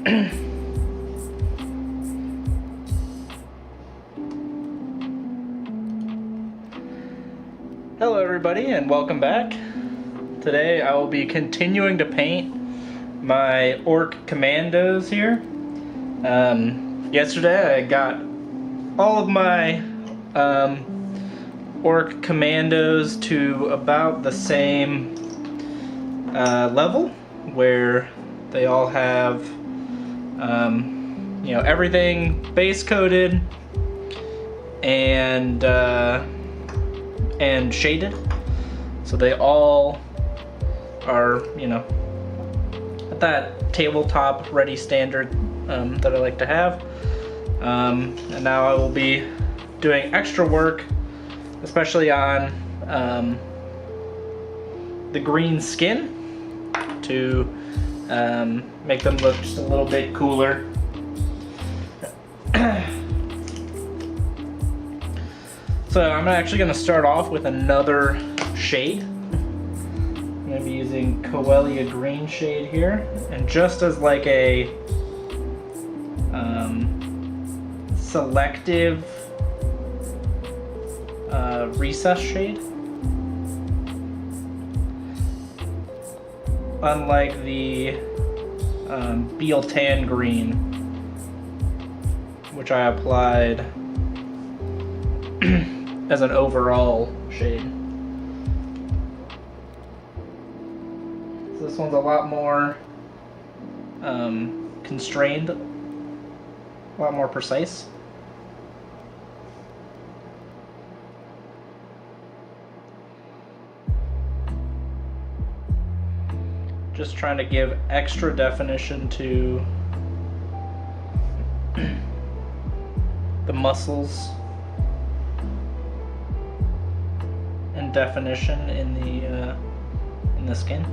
Hello everybody and welcome back. Today I will be continuing to paint my Orc Commandos here. Yesterday I got all of my Orc Commandos to about the same level, where they all have you know, everything base coated and shaded, so they all are, you know, at that tabletop ready standard that I like to have. And now I will be doing extra work, especially on the green skin, to make them look just a little bit cooler. So I'm actually going to start off with another shade. I'm going to be using Coelia Green shade here, and just as like a selective recess shade, unlike the Beal Tan Green, which I applied as an overall shade. So this one's a lot more constrained, a lot more precise. Just trying to give extra definition to the muscles and definition in the skin.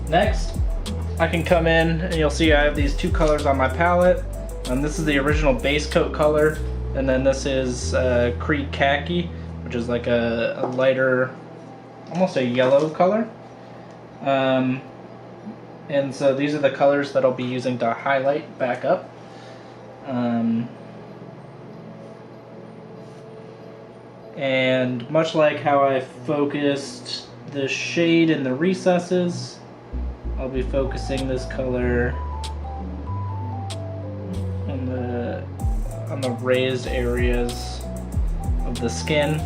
Next, I can come in and you'll see I have these two colors on my palette. This is the original base coat color, and then this is Creed Khaki, which is like a lighter, almost a yellow color. And so these are the colors that I'll be using to highlight back up. And much like how I focused the shade in the recesses, I'll be focusing this color on the raised areas of the skin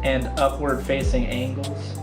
and upward facing angles.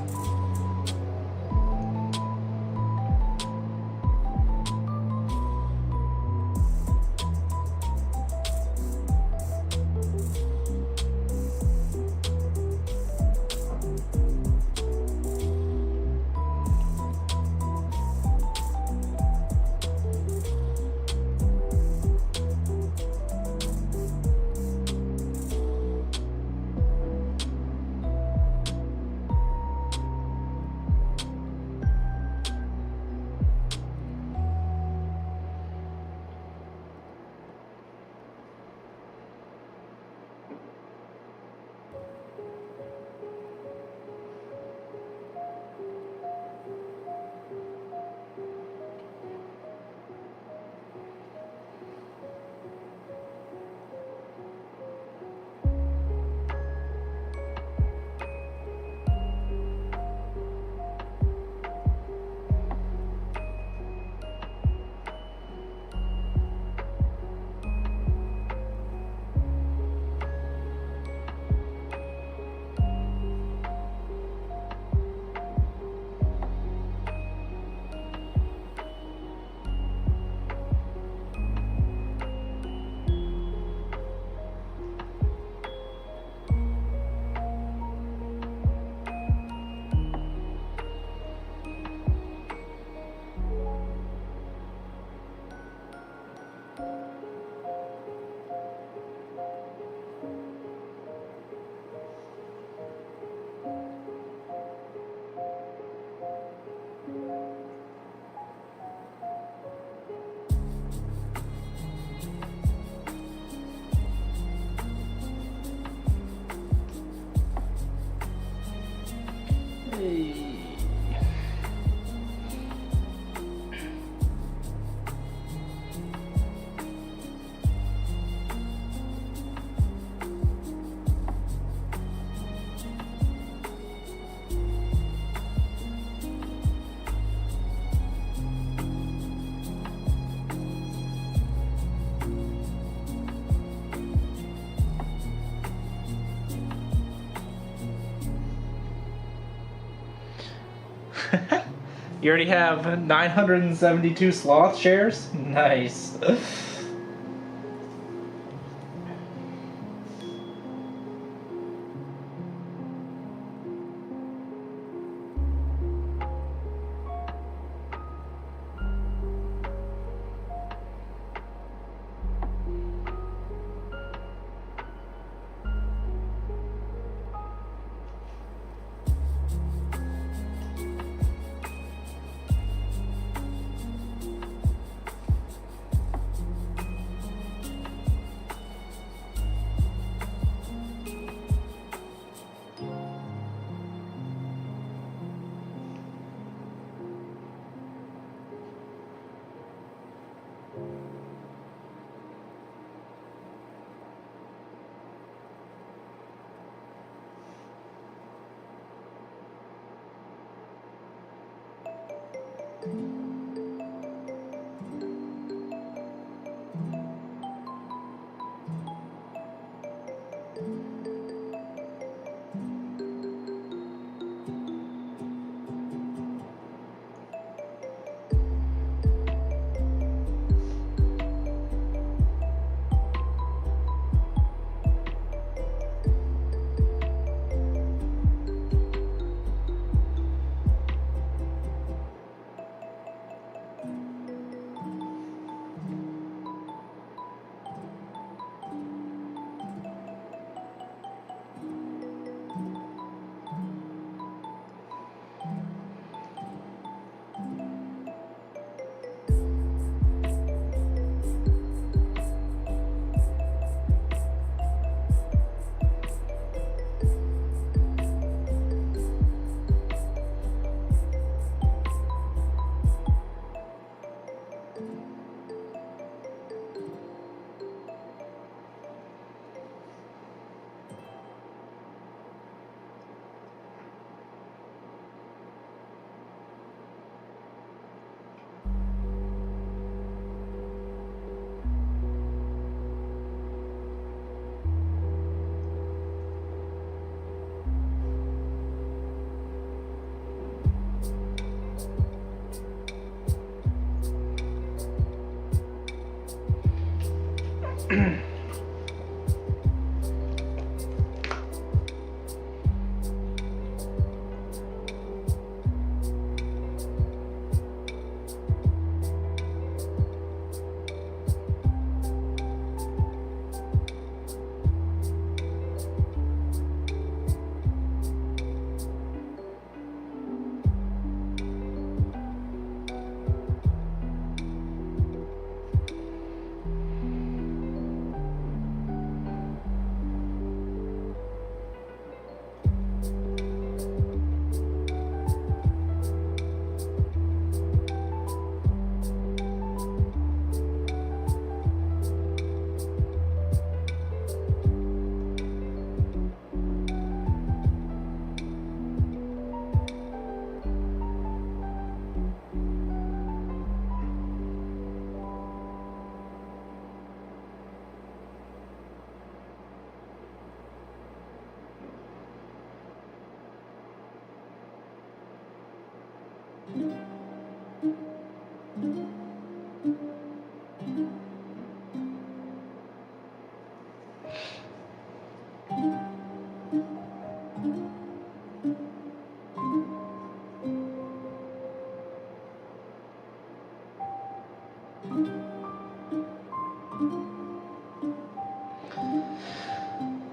You already have 972 sloth shares? Nice.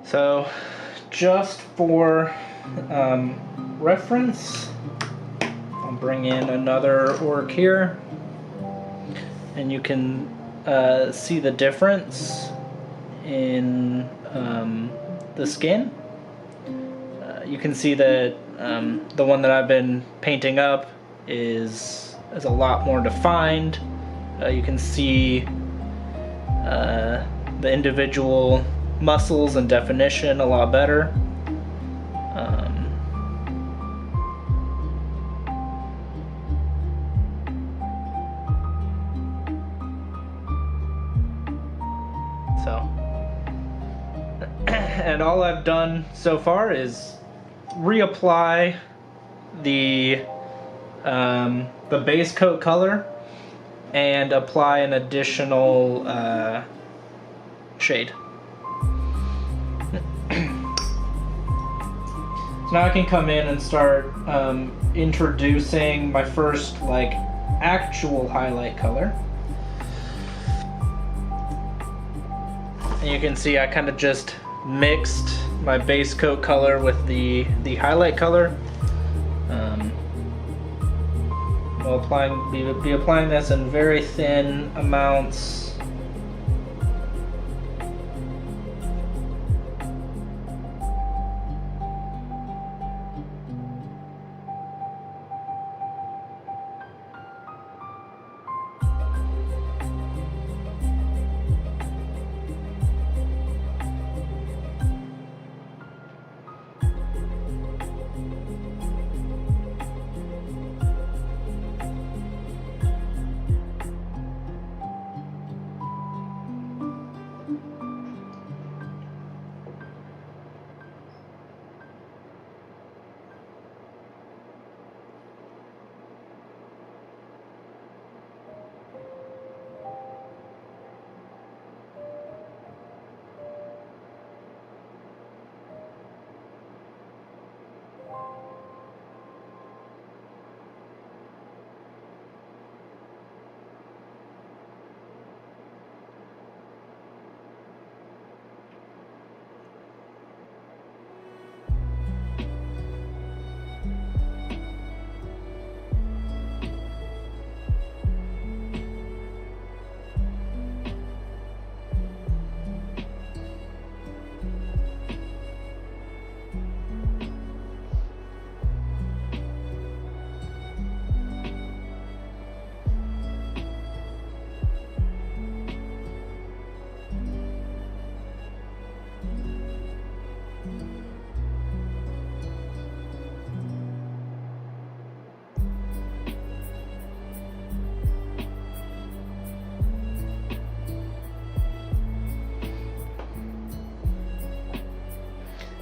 So, just for reference, I'll bring in another orc here, and you can see the difference in the skin. You can see that the one that I've been painting up is a lot more defined. You can see the individual muscles and definition a lot better. And all I've done so far is reapply the base coat color and apply an additional shade. So now I can come in and start introducing my first like actual highlight color. And you can see I kind of just mixed my base coat color with the highlight color. I'll be applying this in very thin amounts.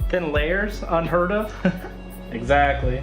Thin layers, unheard of. Exactly.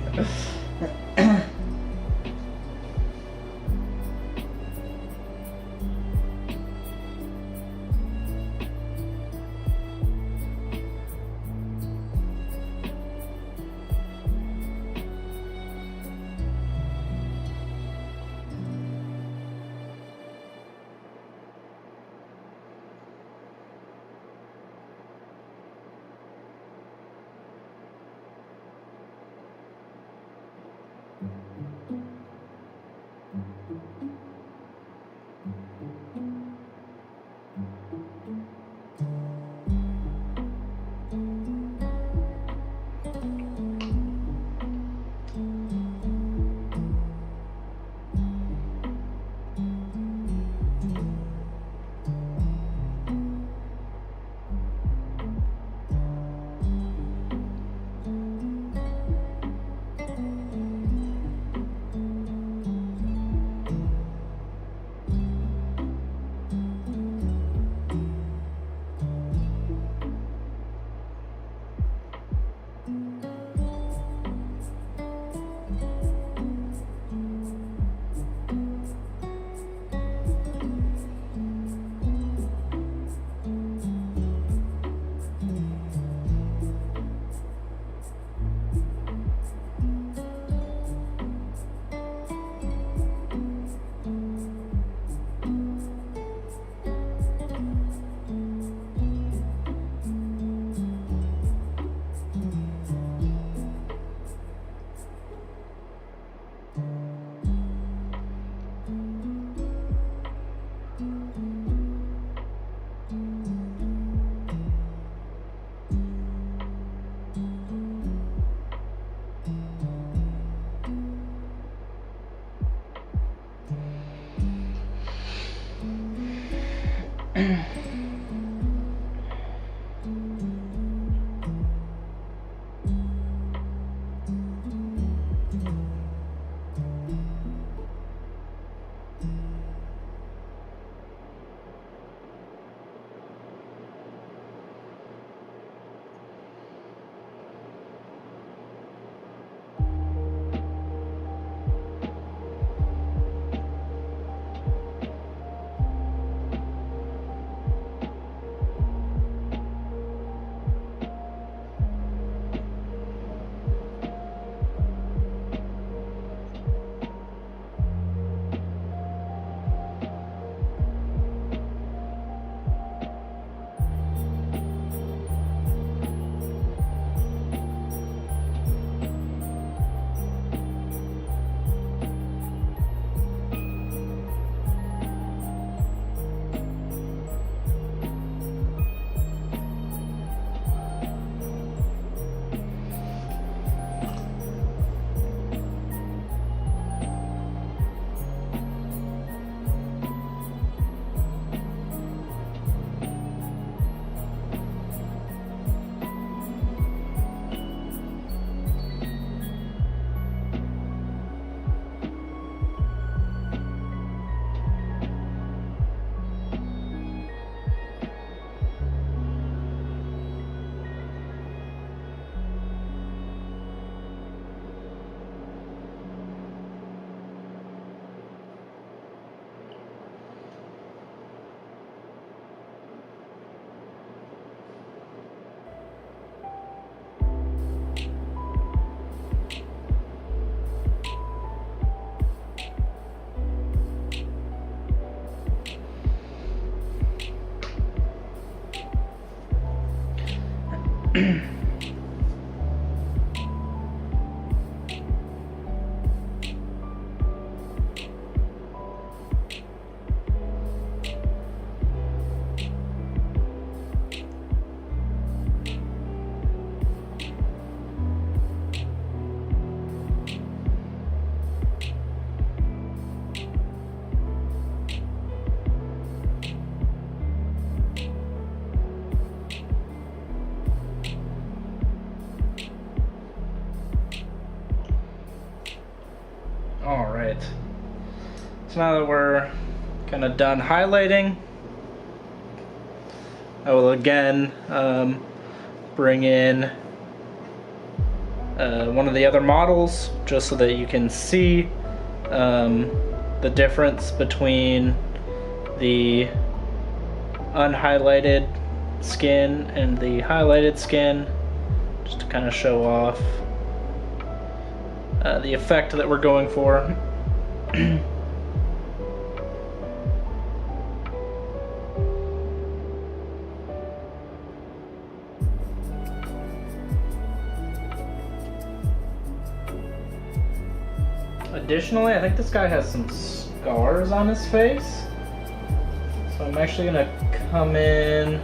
Alright, so now that we're kind of done highlighting, I will again bring in one of the other models just so that you can see the difference between the unhighlighted skin and the highlighted skin, just to kind of show off the effect that we're going for. Additionally, I think this guy has some scars on his face, so I'm actually gonna come in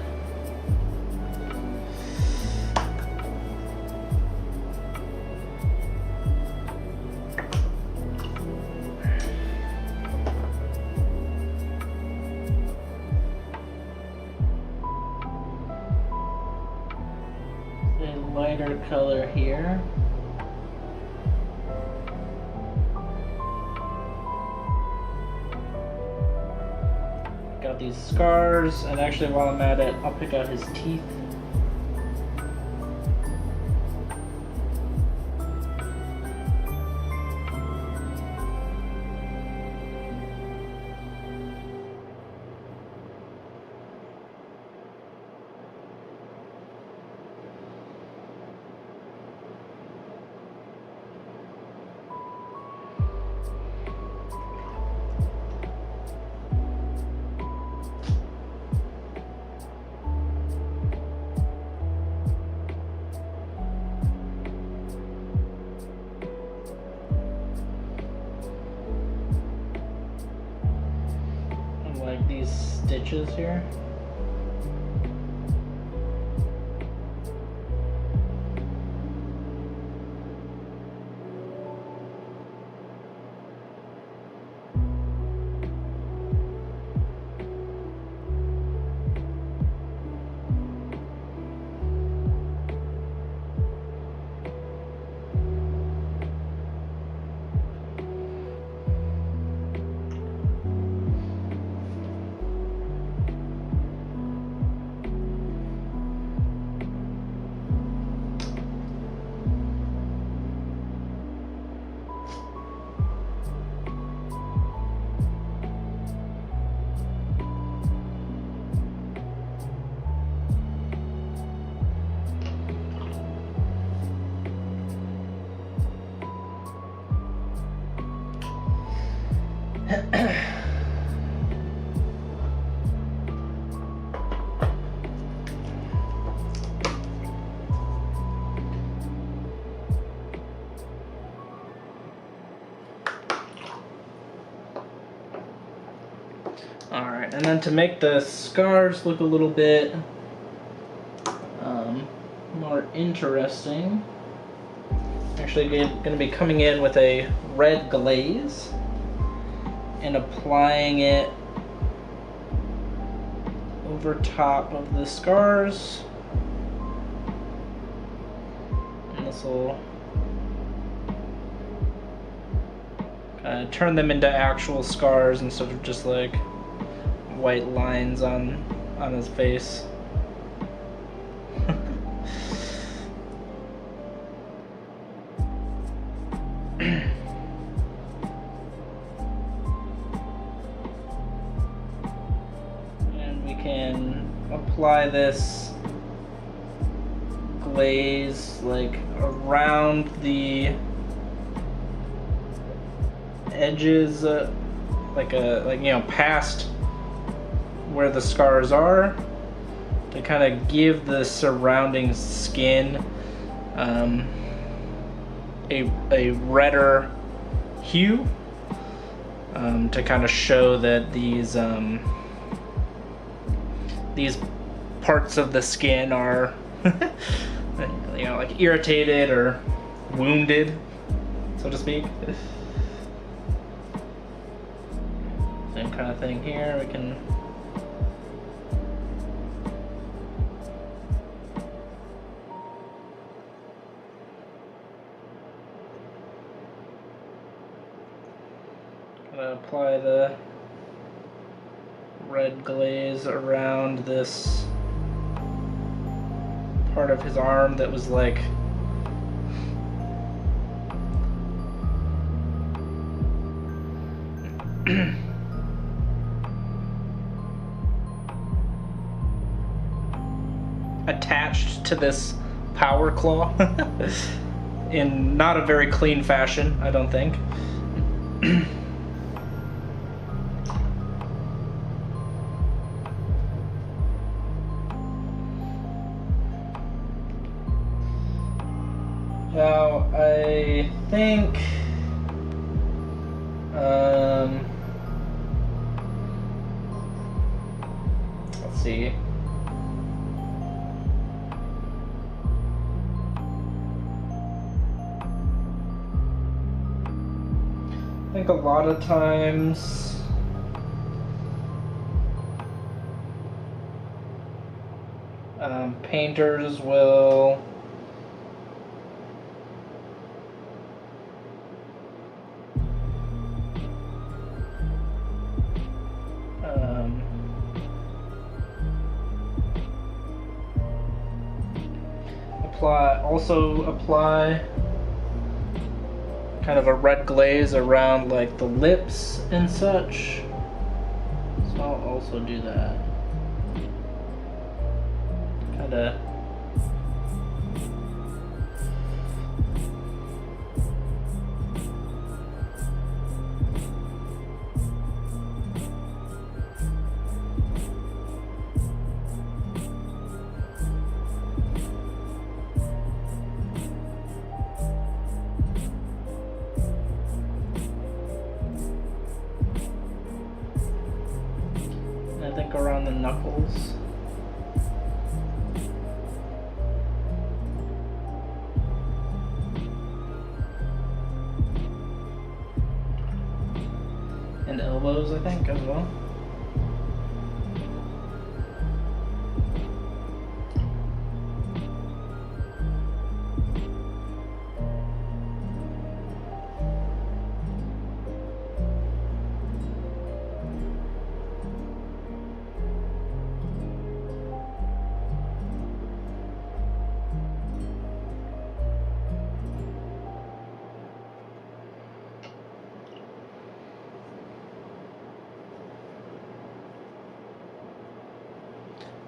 a lighter color here. Got these scars, and actually while I'm at it, I'll pick out his teeth. Like these stitches here. Alright, and then to make the scars look a little bit more interesting, actually going to be coming in with a red glaze and applying it over top of the scars. And this will kind of turn them into actual scars instead of just like white lines on his face. And we can apply this glaze like around the edges, like past where the scars are, to kind of give the surrounding skin a redder hue, to kind of show that these parts of the skin are like irritated or wounded, so to speak. Same kind of thing here. We can apply the red glaze around this part of his arm that was like attached to this power claw in not a very clean fashion, I don't think. Now, I think let's see. I think a lot of times painters will apply kind of a red glaze around like the lips and such. So I'll also do that. Kind of around the knuckles. And elbows, I think, as well.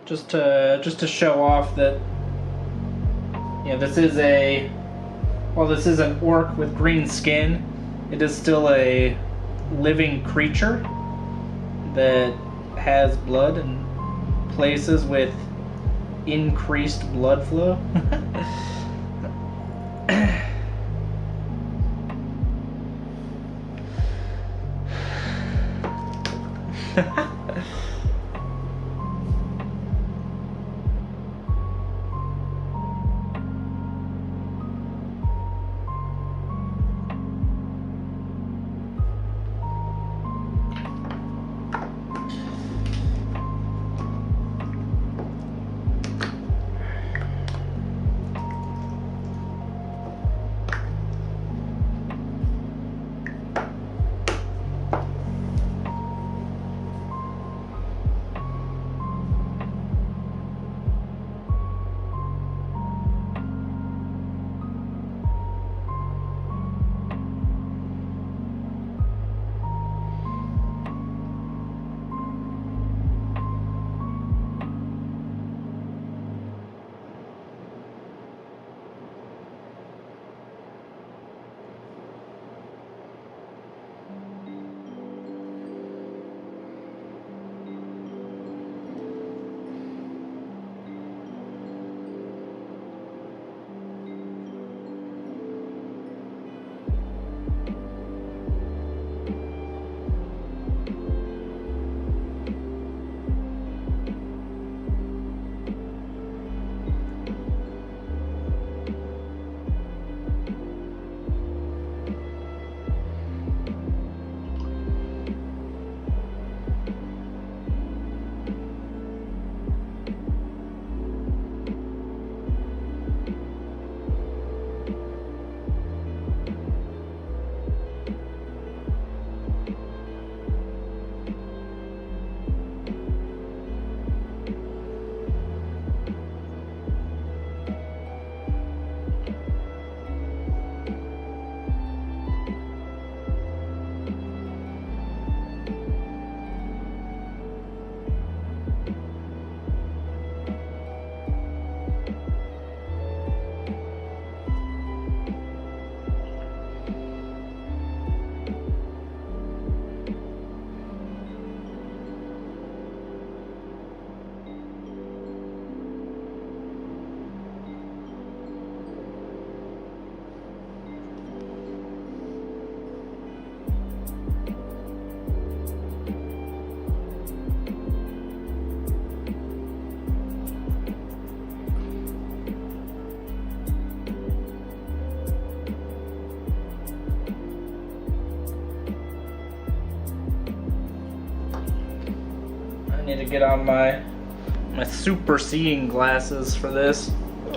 Just to show off that, you know, this is while this is an orc with green skin, it is still a living creature that has blood in places with increased blood flow. I need to get on my super seeing glasses for this.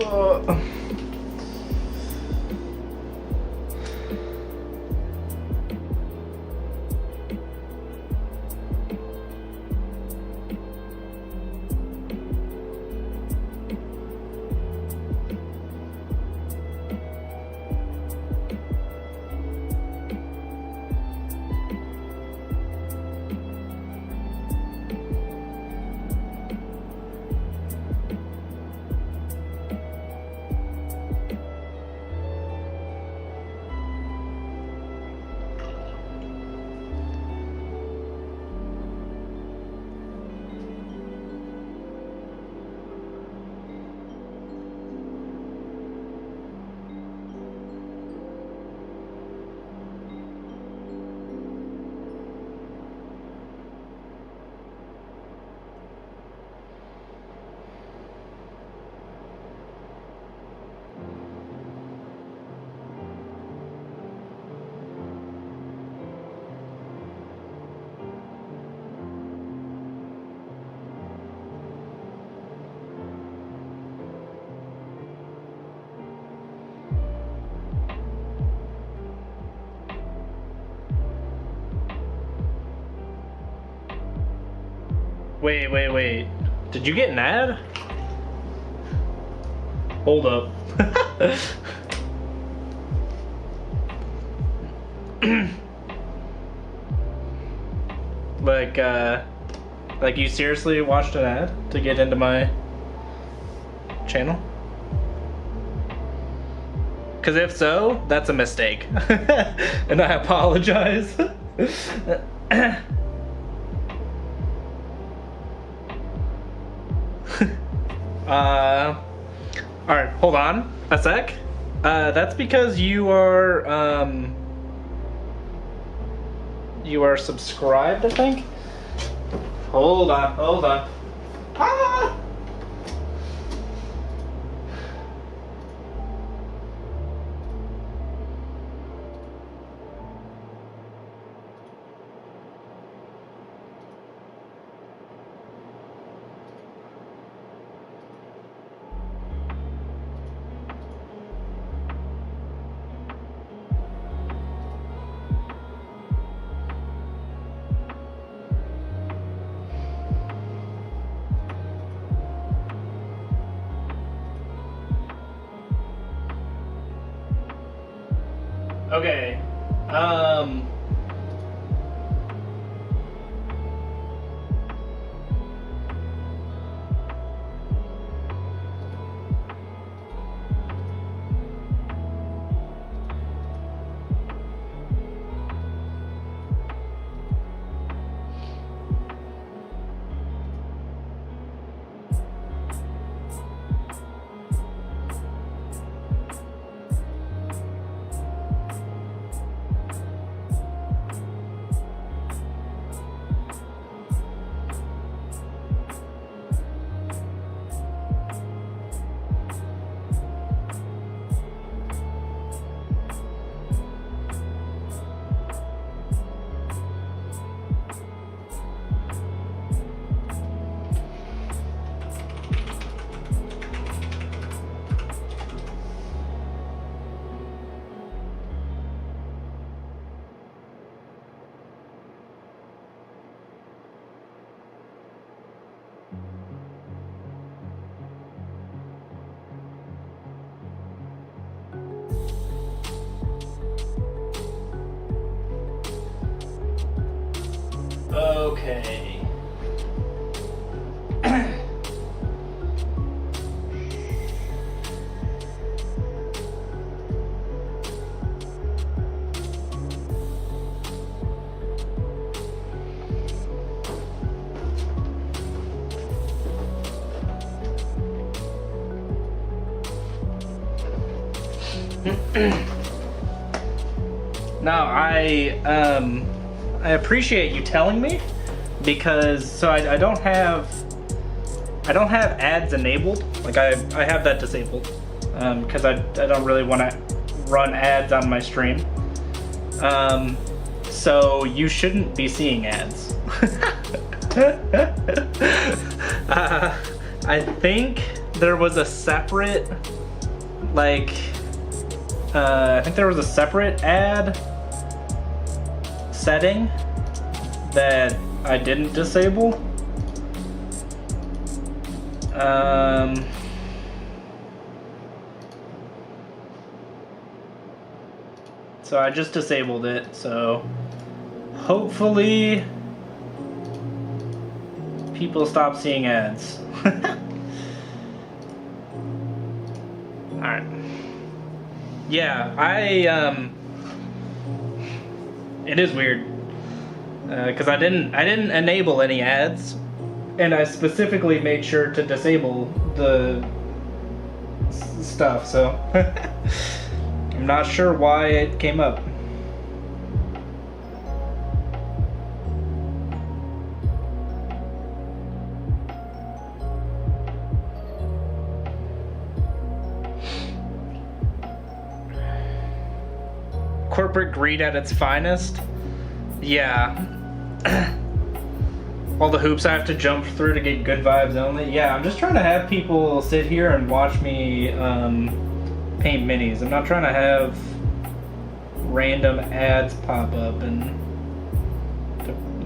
Ugh. Wait. Did you get an ad? Hold up. Like you seriously watched an ad to get into my channel? Because if so, that's a mistake. And I apologize. Alright, hold on a sec. That's because you are subscribed, I think. Hold on. Ah! Okay. Okay. Now I appreciate you telling me, because I don't have ads enabled. Like I have that disabled because I don't really want to run ads on my stream. So you shouldn't be seeing ads. I think there was a separate ad setting that I didn't disable. So I just disabled it, so hopefully people stop seeing ads. Alright. Yeah, it is weird. Because I didn't enable any ads, and I specifically made sure to disable the stuff, so I'm not sure why it came up. Corporate greed at its finest. Yeah. All the hoops I have to jump through to get good vibes only. Yeah, I'm just trying to have people sit here and watch me paint minis. I'm not trying to have random ads pop up and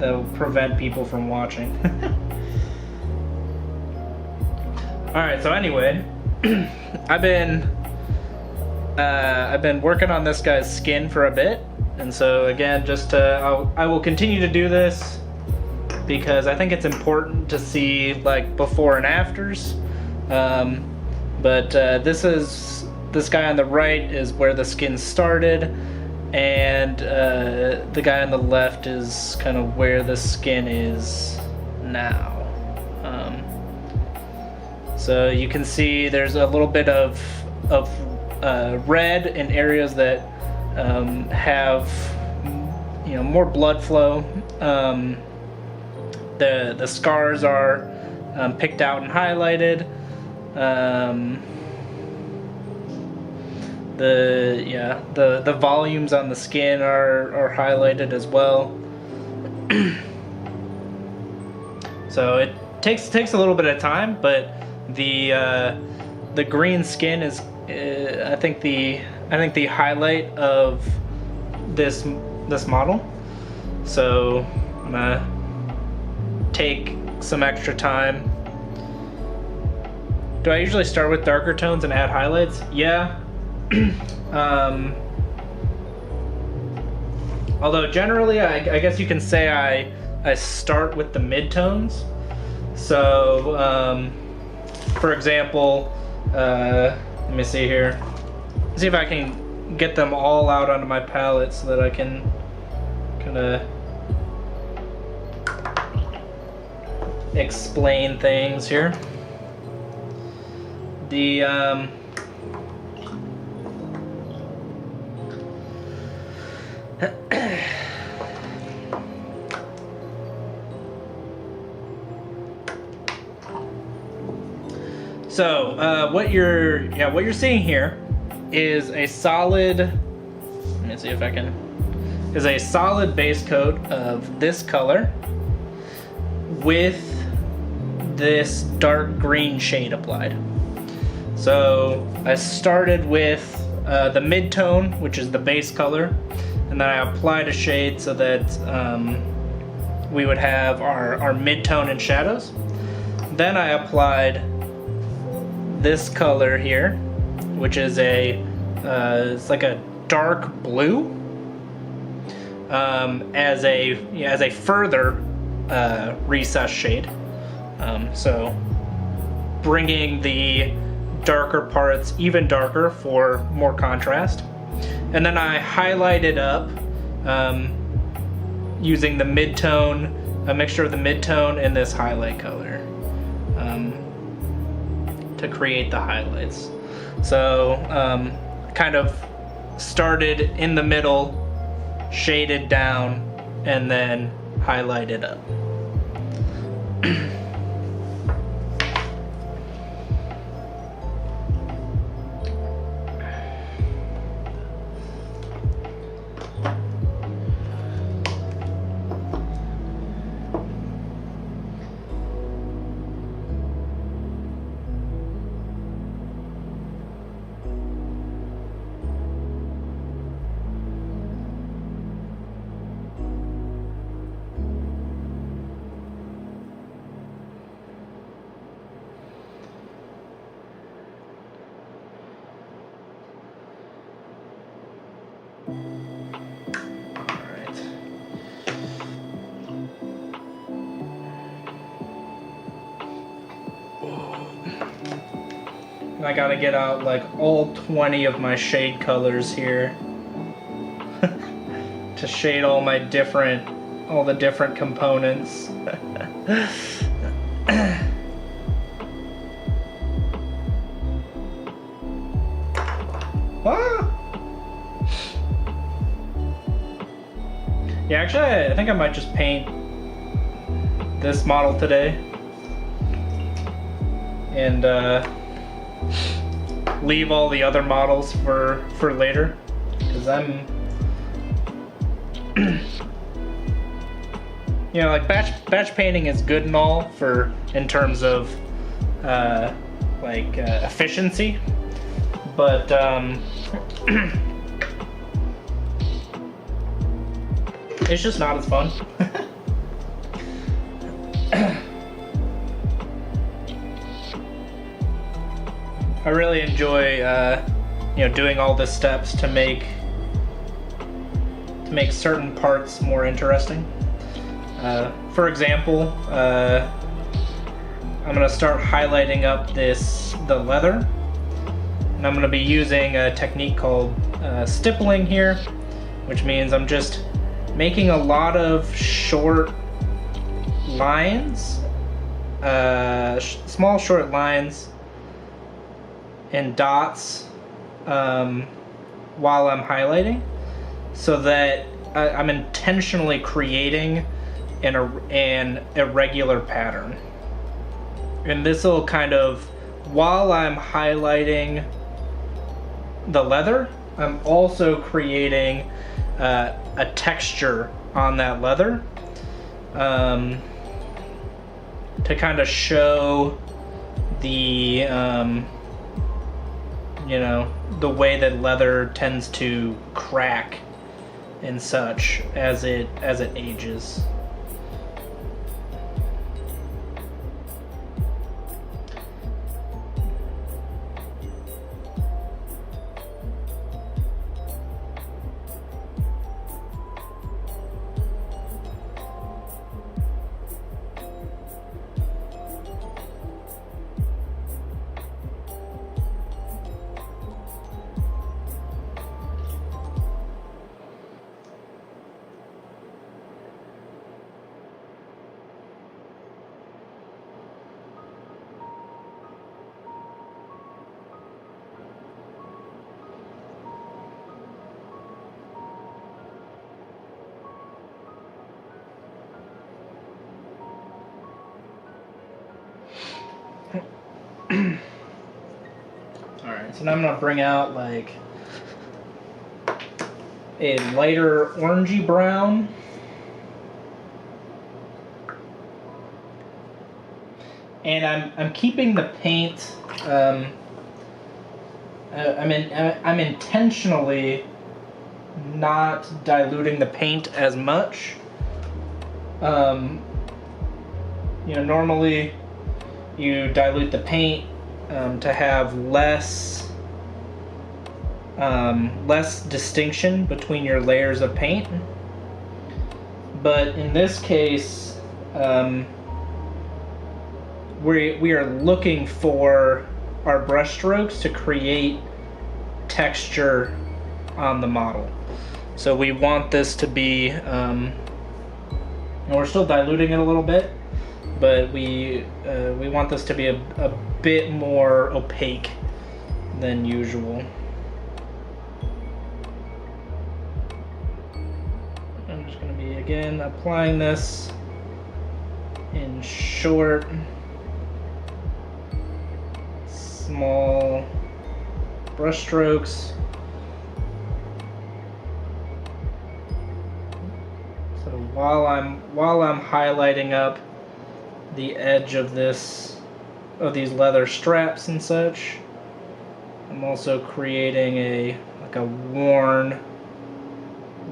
that'll prevent people from watching. Alright, so anyway, I've been working on this guy's skin for a bit. And so again, I will continue to do this because I think it's important to see like before and afters. But this guy on the right is where the skin started, and the guy on the left is kind of where the skin is now. So you can see there's a little bit of red in areas that have more blood flow. The scars are picked out and highlighted. The volumes on the skin are highlighted as well. So it takes a little bit of time, but the green skin is I think the highlight of this model. So I'm gonna take some extra time. Do I usually start with darker tones and add highlights? Yeah. Although generally I guess you can say I start with the midtones. So for example, let me see here. See if I can get them all out onto my palette so that I can kind of explain things here. So what you're seeing here is a solid. Let me see if I can. Is a solid base coat of this color with this dark green shade applied. So I started with the mid-tone, which is the base color, and then I applied a shade so that we would have our mid-tone and shadows. Then I applied this color here, which is it's like a dark blue, as a further recessed shade. So bringing the darker parts even darker for more contrast. And then I highlighted up using the mid-tone, a mixture of the mid-tone and this highlight color to create the highlights. So kind of started in the middle, shaded down, and then highlighted up. I gotta get out like all 20 of my shade colors here to shade all the different components. Yeah, actually I think I might just paint this model today and leave all the other models for later, because I'm like batch painting is good and all for in terms of efficiency, but it's just not as fun. I really enjoy doing all the steps to make certain parts more interesting. For example, I'm gonna start highlighting up the leather, and I'm gonna be using a technique called stippling here, which means I'm just making a lot of short lines, small short lines and dots while I'm highlighting, so that I'm intentionally creating an irregular pattern. And this will kind of, while I'm highlighting the leather, I'm also creating a texture on that leather to kind of show the you know, the way that leather tends to crack and such as it ages. Alright, so now I'm going to bring out like a lighter orangey brown. And I'm keeping the paint, I'm intentionally not diluting the paint as much. You know, normally you dilute the paint to have less distinction between your layers of paint, but in this case we are looking for our brush strokes to create texture on the model. So we want this to be, and we're still diluting it a little bit, but we want this to be a bit more opaque than usual. I'm just going to be again applying this in short, small brush strokes. So while I'm highlighting up the edge of these leather straps and such, I'm also creating a worn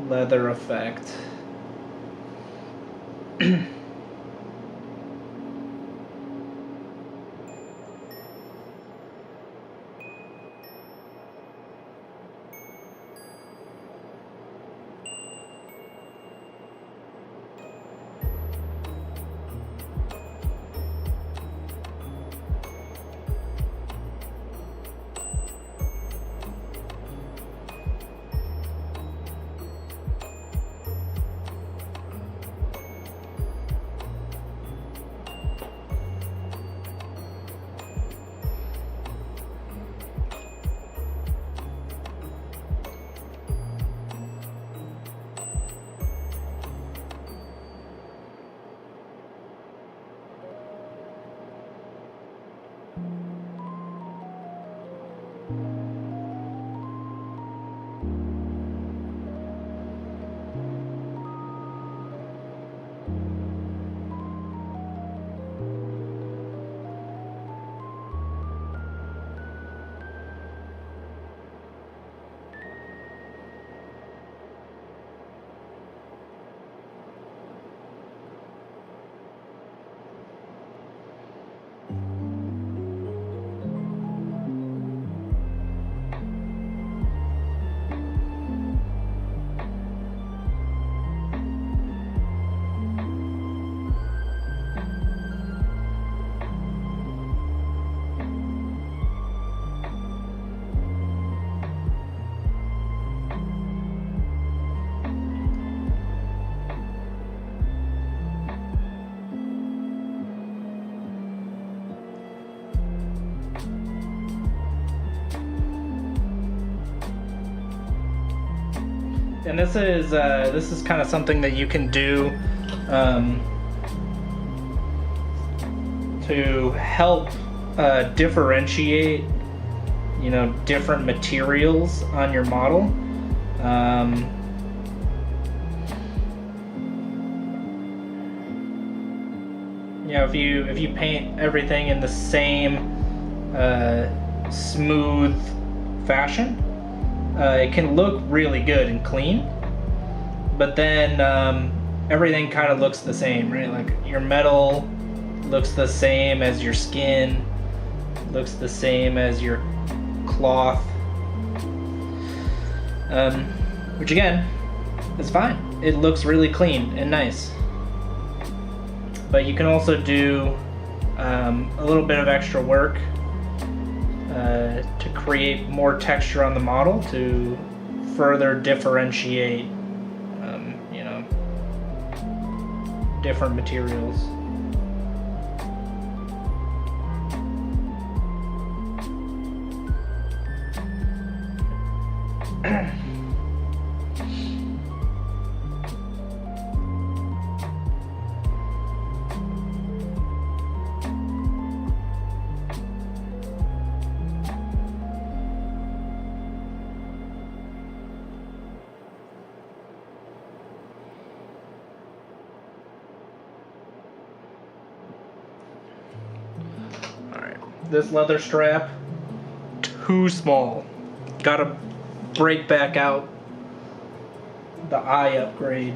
leather effect. And this is kind of something that you can do to help differentiate, you know, different materials on your model. You know, if you paint everything in the same smooth fashion, it can look really good and clean, but then everything kind of looks the same, right? Like your metal looks the same as your skin, looks the same as your cloth, which again is fine. It looks really clean and nice. But you can also do a little bit of extra work to create more texture on the model to further differentiate, you know, different materials. This leather strap, too small. Gotta break back out the eye upgrade.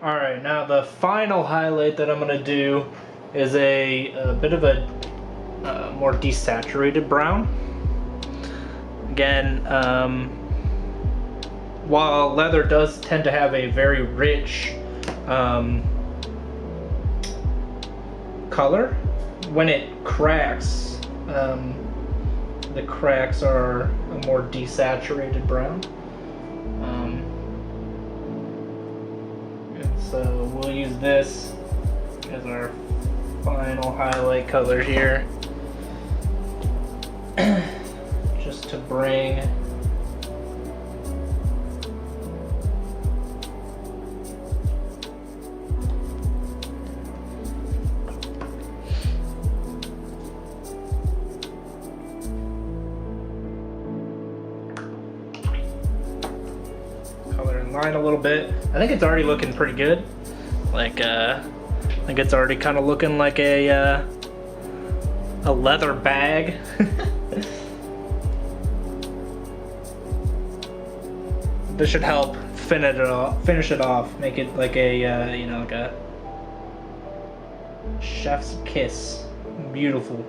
Alright, now the final highlight that I'm going to do is a bit of a more desaturated brown. Again, while leather does tend to have a very rich color, when it cracks, the cracks are a more desaturated brown. So we'll use this as our final highlight color here, just to bring color in line a little bit. I think it's already looking pretty good. Like, I think it's already kind of looking like a leather bag. This should help finish it off, make it like a you know, like a chef's kiss. Beautiful.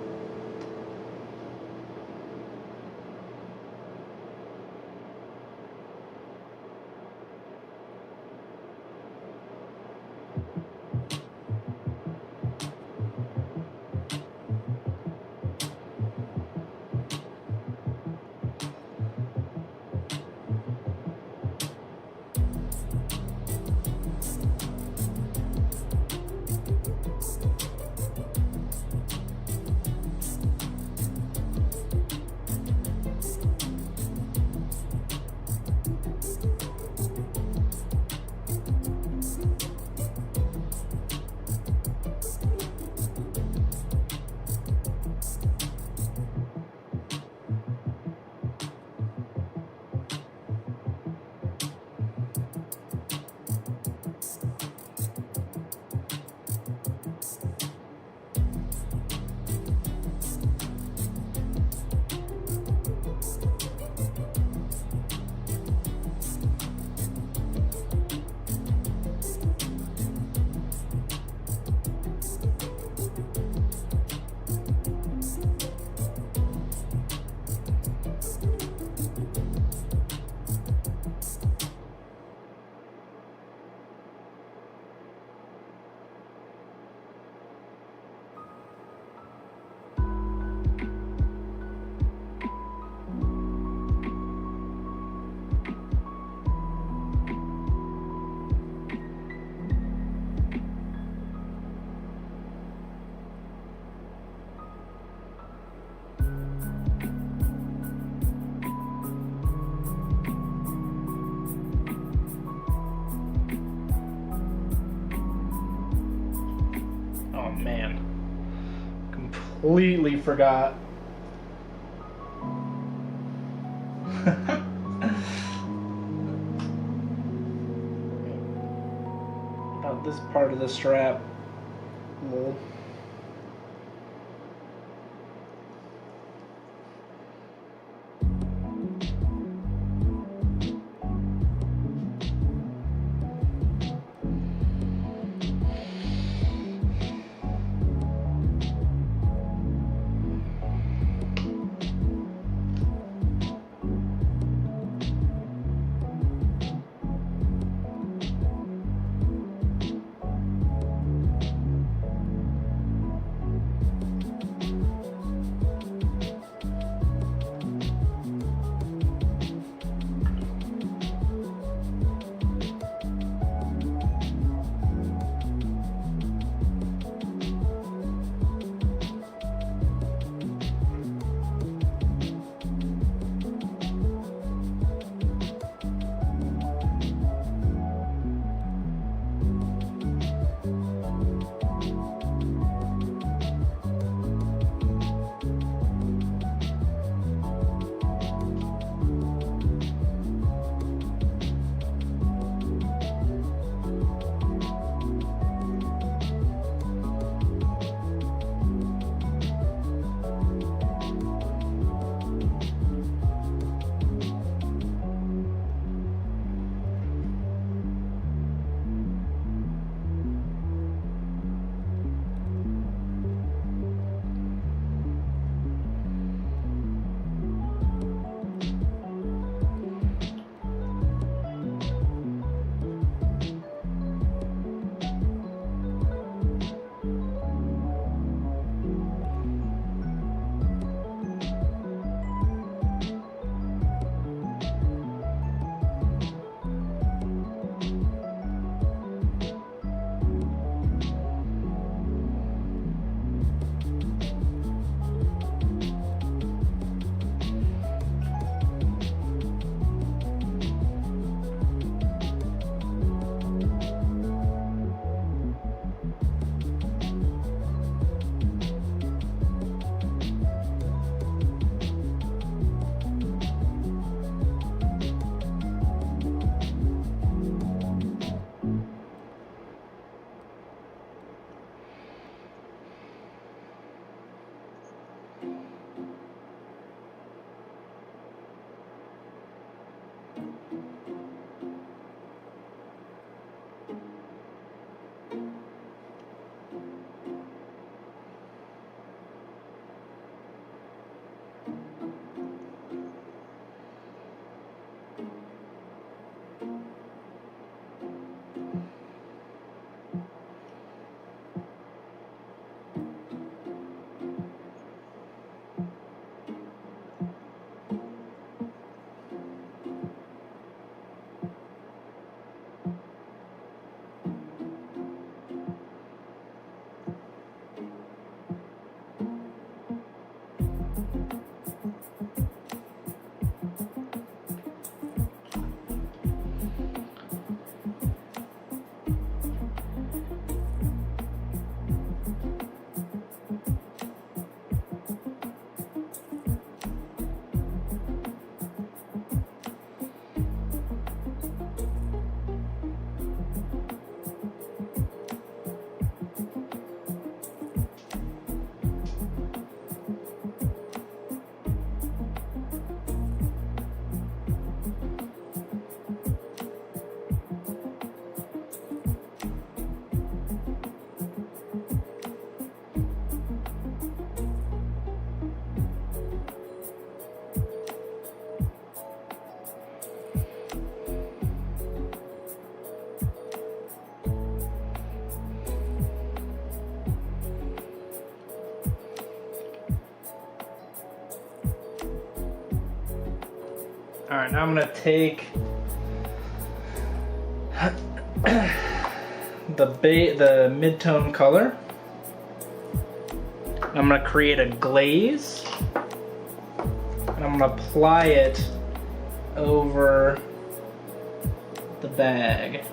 completely forgot. About this part of the strap. Lol. All right, now I'm gonna take the mid-tone color. I'm gonna create a glaze, and I'm gonna apply it over the bag,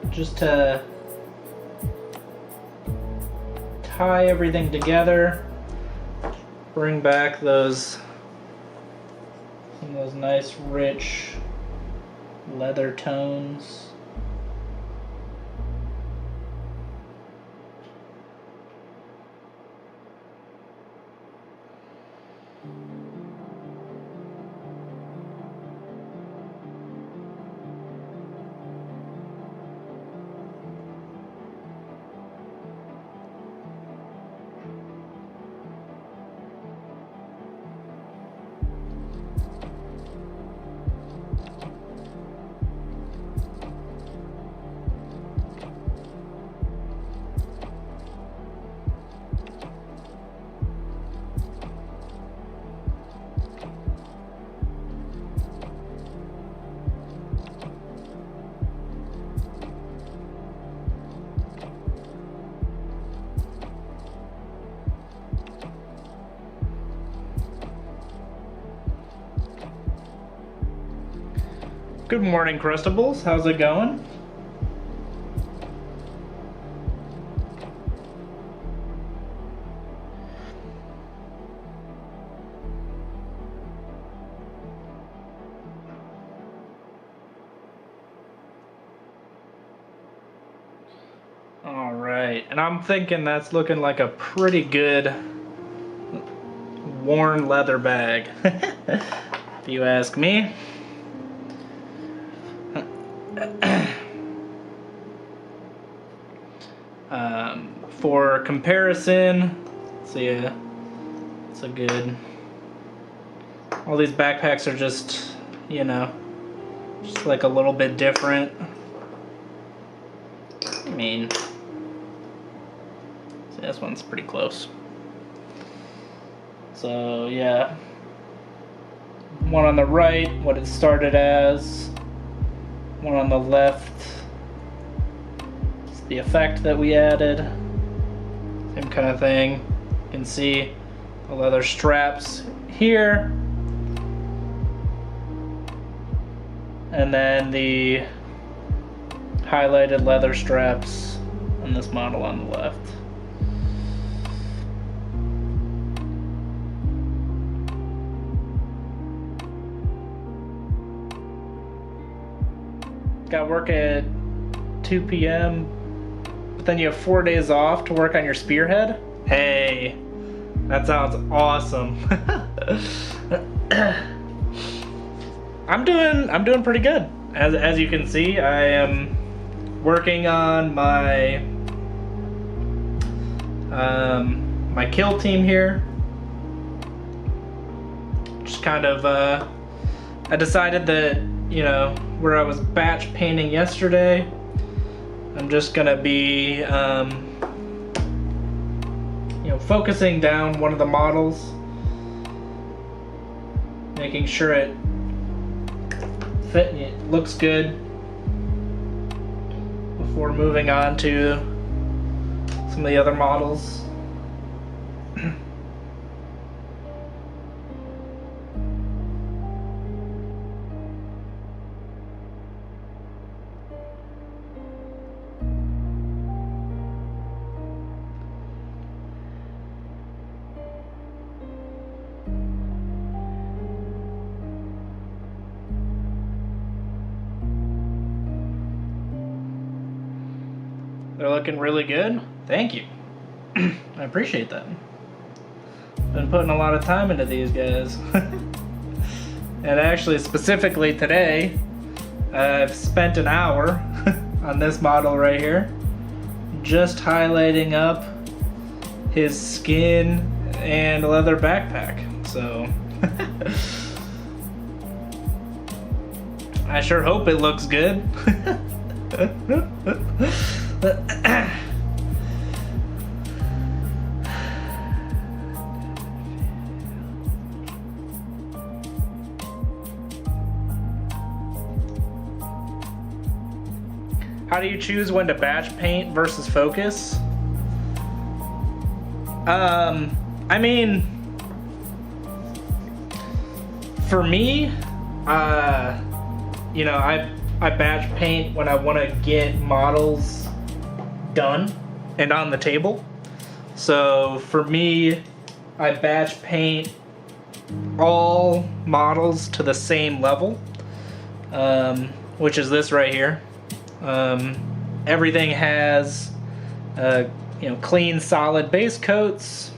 just to tie everything together, bring back some of those nice rich leather tones. Good morning, Crustables. How's it going? All right, and I'm thinking that's looking like a pretty good worn leather bag, if you ask me. For comparison, see, it's a good. All these backpacks are just, you know, just like a little bit different. I mean, see, this one's pretty close. So yeah, one on the right, what it started as. One on the left, it's the effect that we added. Same kind of thing. You can see the leather straps here. And then the highlighted leather straps on this model on the left. Got work at 2 p.m. But then you have 4 days off to work on your spearhead? Hey, that sounds awesome. I'm doing pretty good. As you can see, I am working on my my kill team here. Just kind of I decided that, you know, where I was batch painting yesterday, I'm just gonna be, you know, focusing down one of the models, making sure it looks good before moving on to some of the other models. They're looking really good. Thank you. I appreciate that. Been putting a lot of time into these guys. And actually, specifically today, I've spent an hour on this model right here, just highlighting up his skin and leather backpack. So I sure hope it looks good. How do you choose when to batch paint versus focus? I mean, for me, you know, I batch paint when I want to get models done and on the table. So for me, I batch paint all models to the same level, which is this right here. Everything has clean, solid base coats,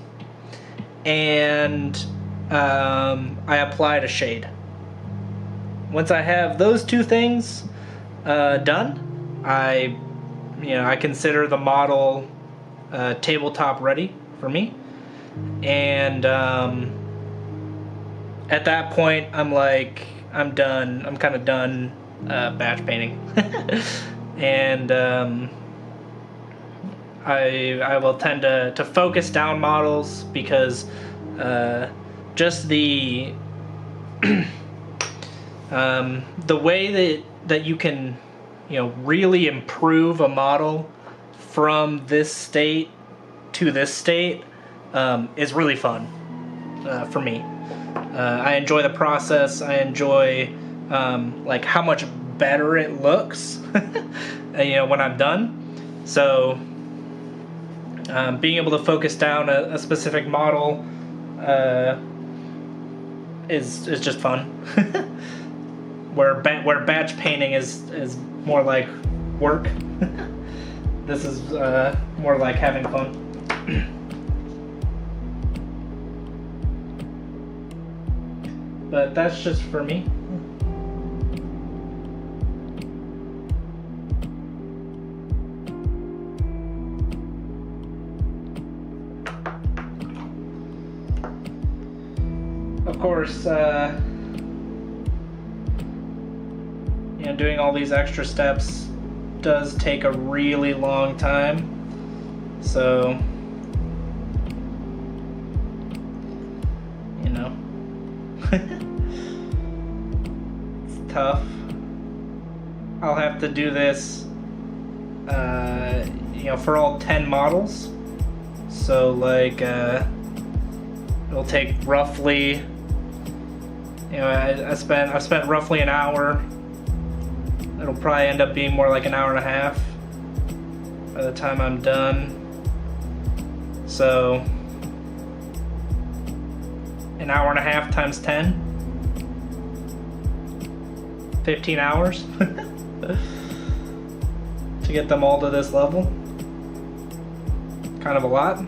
and I applied a shade. Once I have those two things done, I consider the model tabletop ready for me, and at that point I'm done. I'm kind of done batch painting, and I will tend to focus down models because just the way that you can really improve a model from this state to this state is really fun for me. I enjoy the process. I enjoy how much better it looks when I'm done. So being able to focus down a specific model is just fun. where batch painting is more like work. This is more like having fun. But that's just for me. Of course, doing all these extra steps does take a really long time. So, it's tough. I'll have to do this, for all 10 models. So, it'll take roughly, I've spent roughly an hour. It'll probably end up being more like an hour and a half by the time I'm done. So, an hour and a half times 10. 15 hours to get them all to this level. Kind of a lot.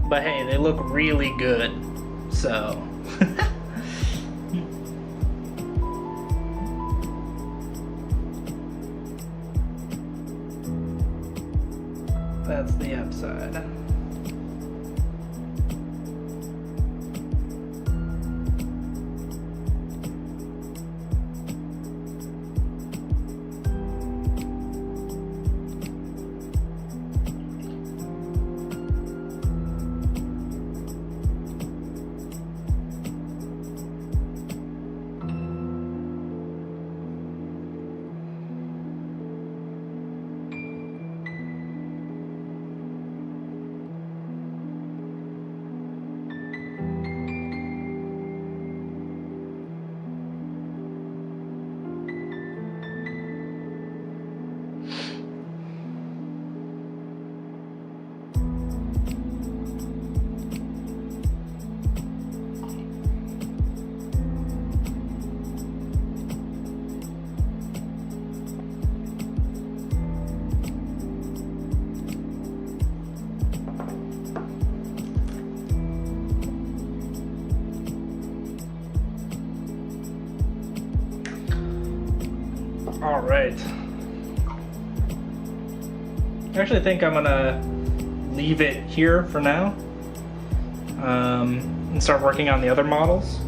But hey, they look really good, so. That's the upside. All right. I actually think I'm gonna leave it here for now and start working on the other models.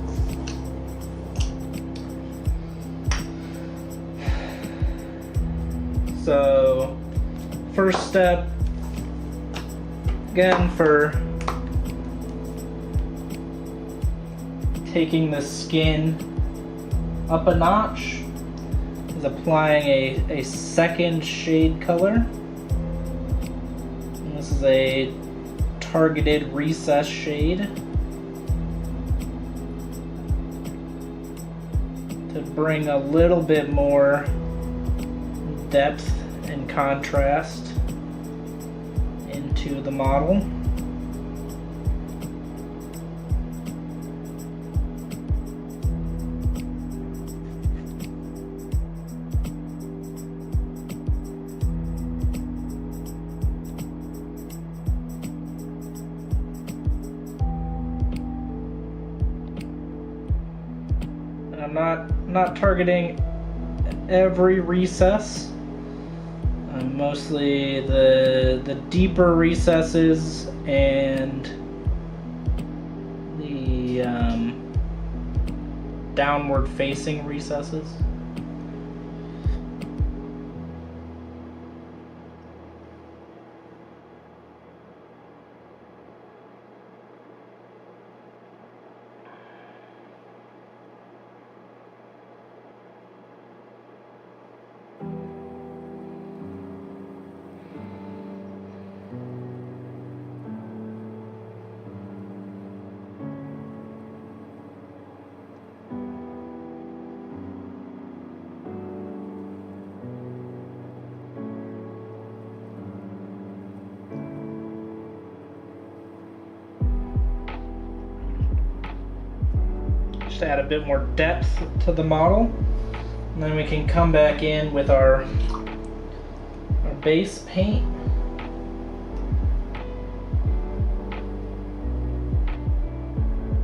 So, first step, again, for taking the skin up a notch is applying a second shade color. And this is a targeted recess shade to bring a little bit more depth and contrast into the model. I'm not targeting every recess. Mostly the deeper recesses and the downward facing recesses. Just add a bit more depth to the model, and then we can come back in with our base paint.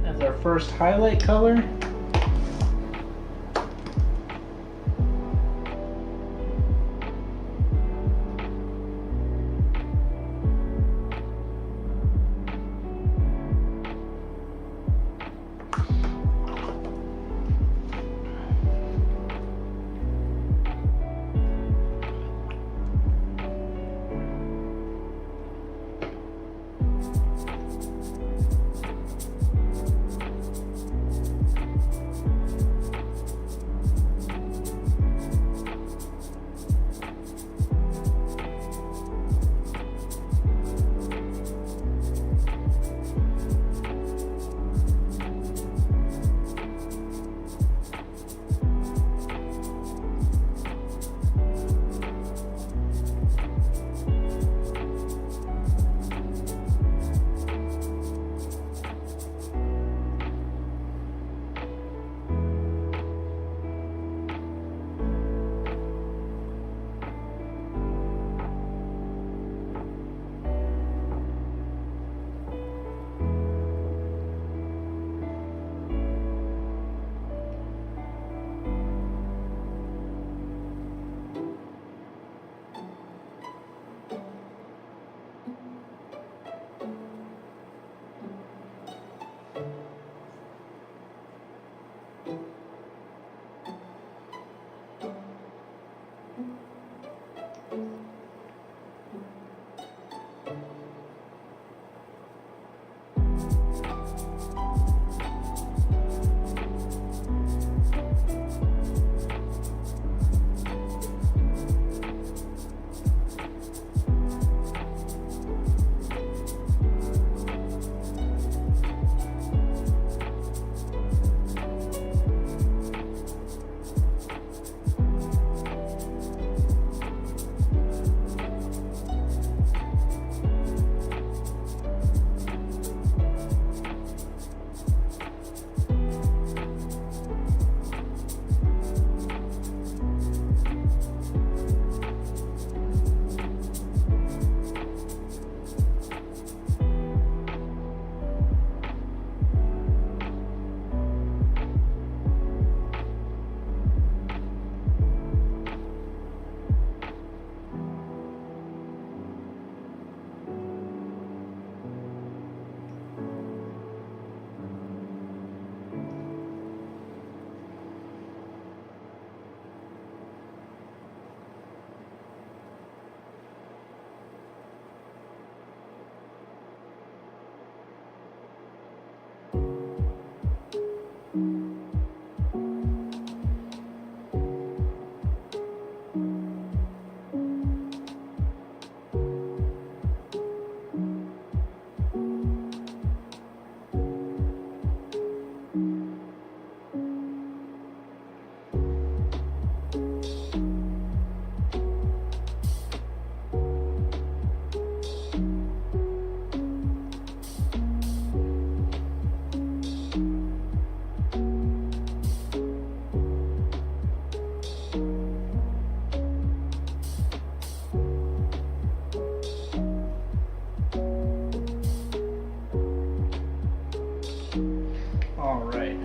As our first highlight color.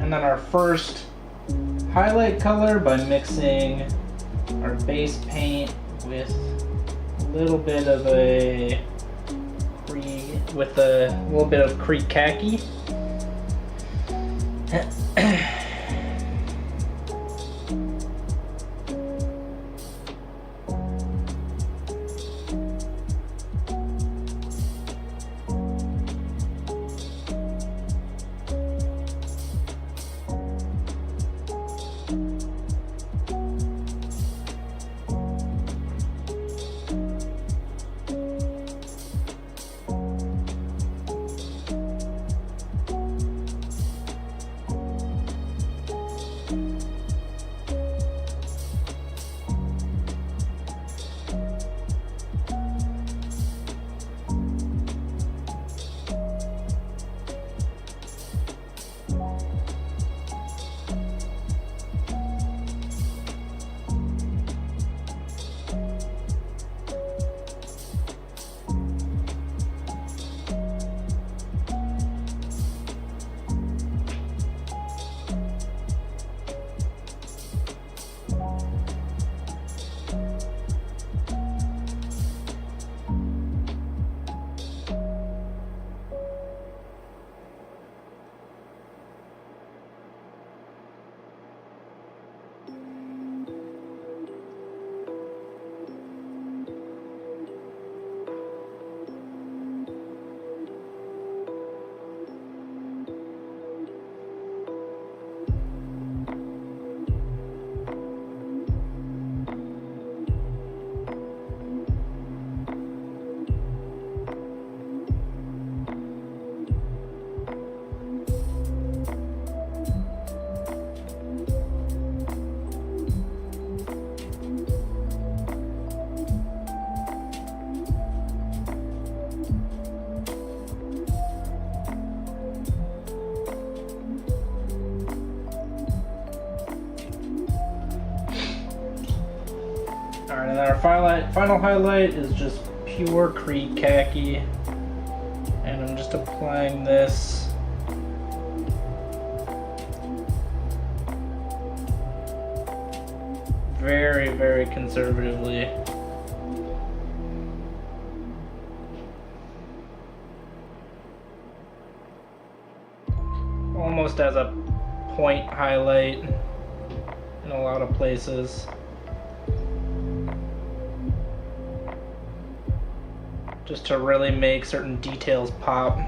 And then our first highlight color by mixing our base paint with a little bit of Creek khaki. Alright, and then our final highlight is just pure Creek khaki. And I'm just applying this very, very conservatively. Almost as a point highlight in a lot of places. Just to really make certain details pop.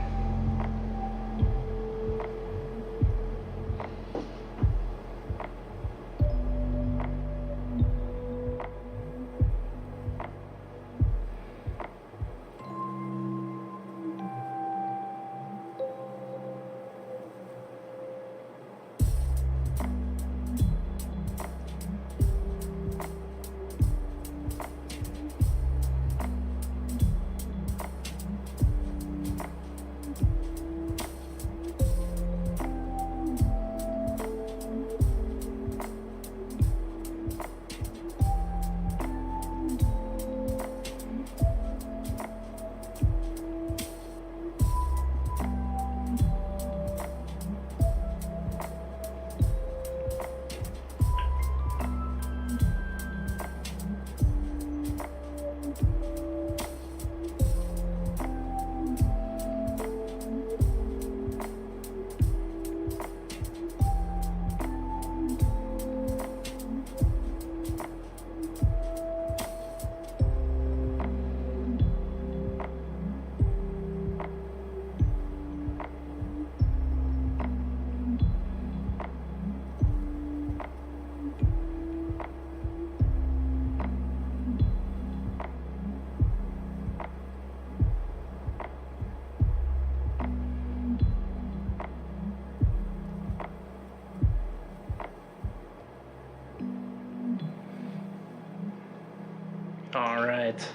Alright,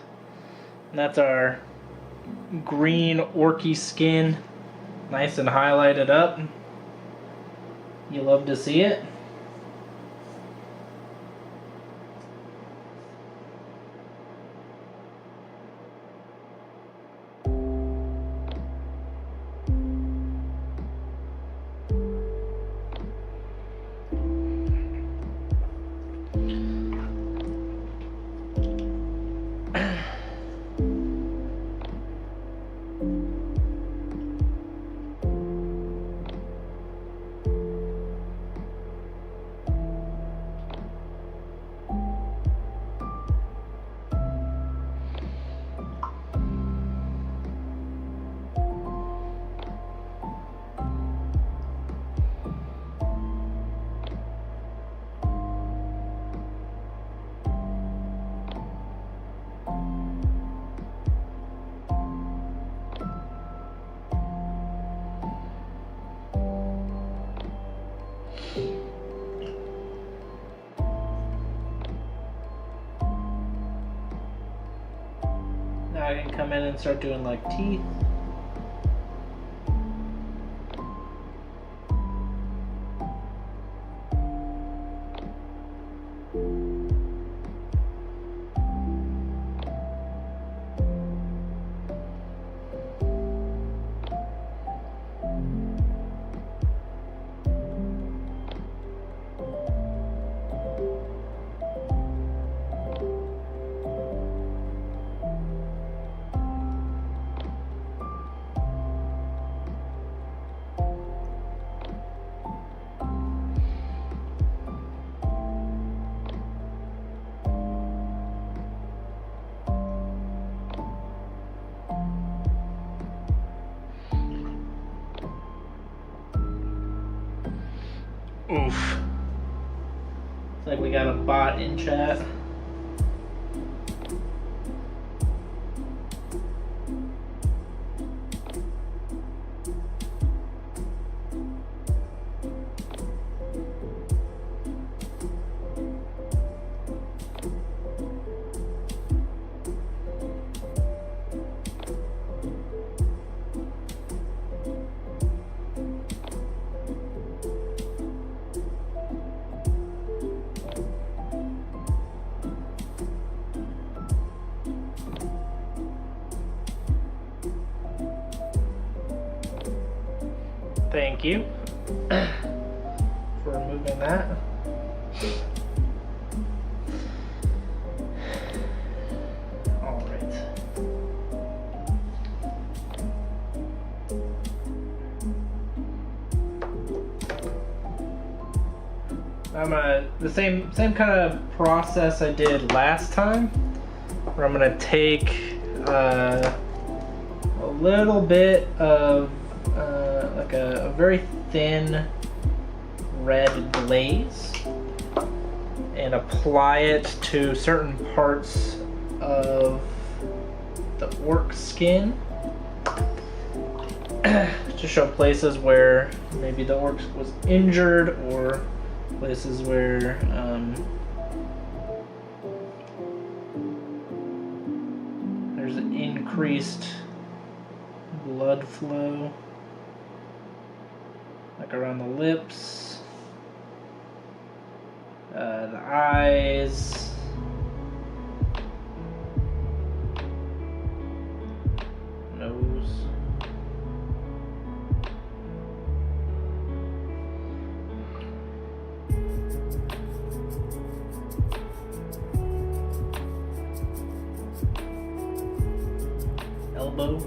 that's our green orky skin, nice and highlighted up. You love to see it. come in and start doing like teeth. Oof. It's like we got a bot in chat. Thank you for removing that. All right. I'm the same kind of process I did last time, where I'm gonna take a little bit of like a very thin red glaze and apply it to certain parts of the orc skin to show places where maybe the orc was injured, or places where there's an increased blood flow, like around the lips, the eyes, nose. Elbow.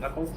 Knuckles.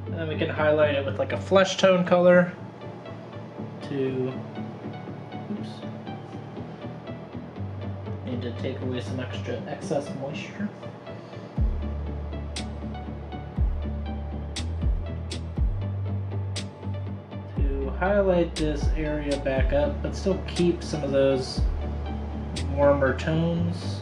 And then we can highlight it with like a flesh tone color to, oops, need to take away some excess moisture. To highlight this area back up, but still keep some of those warmer tones.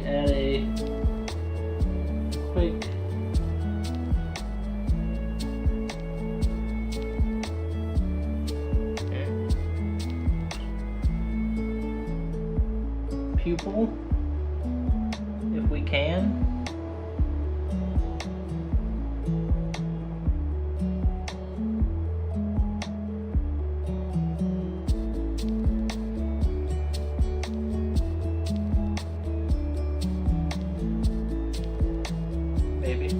Add a quick pupil if we can. Maybe.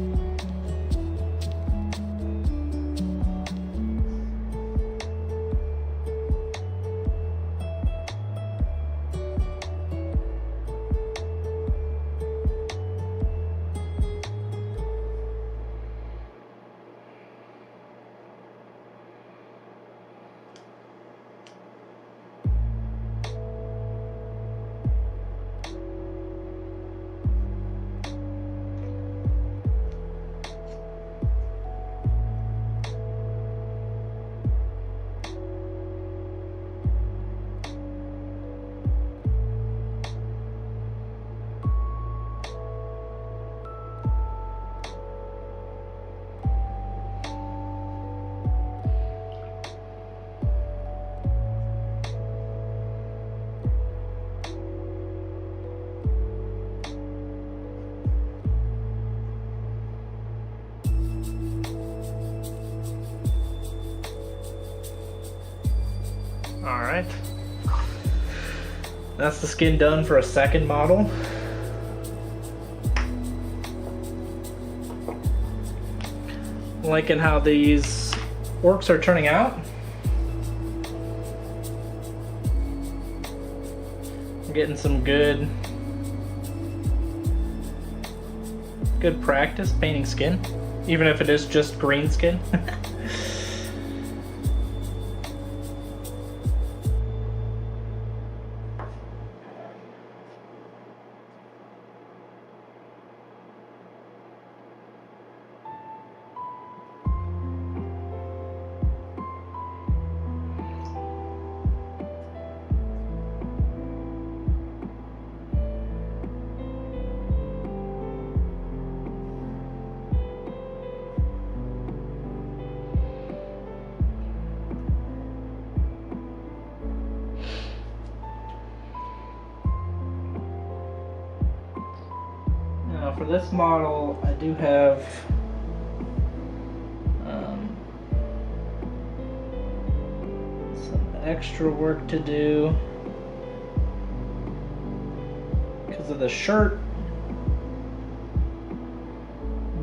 All right, that's the skin done for a second model. Liking how these orcs are turning out. I'm getting some good practice painting skin, even if it is just green skin. for this model, I do have some extra work to do because of the shirt,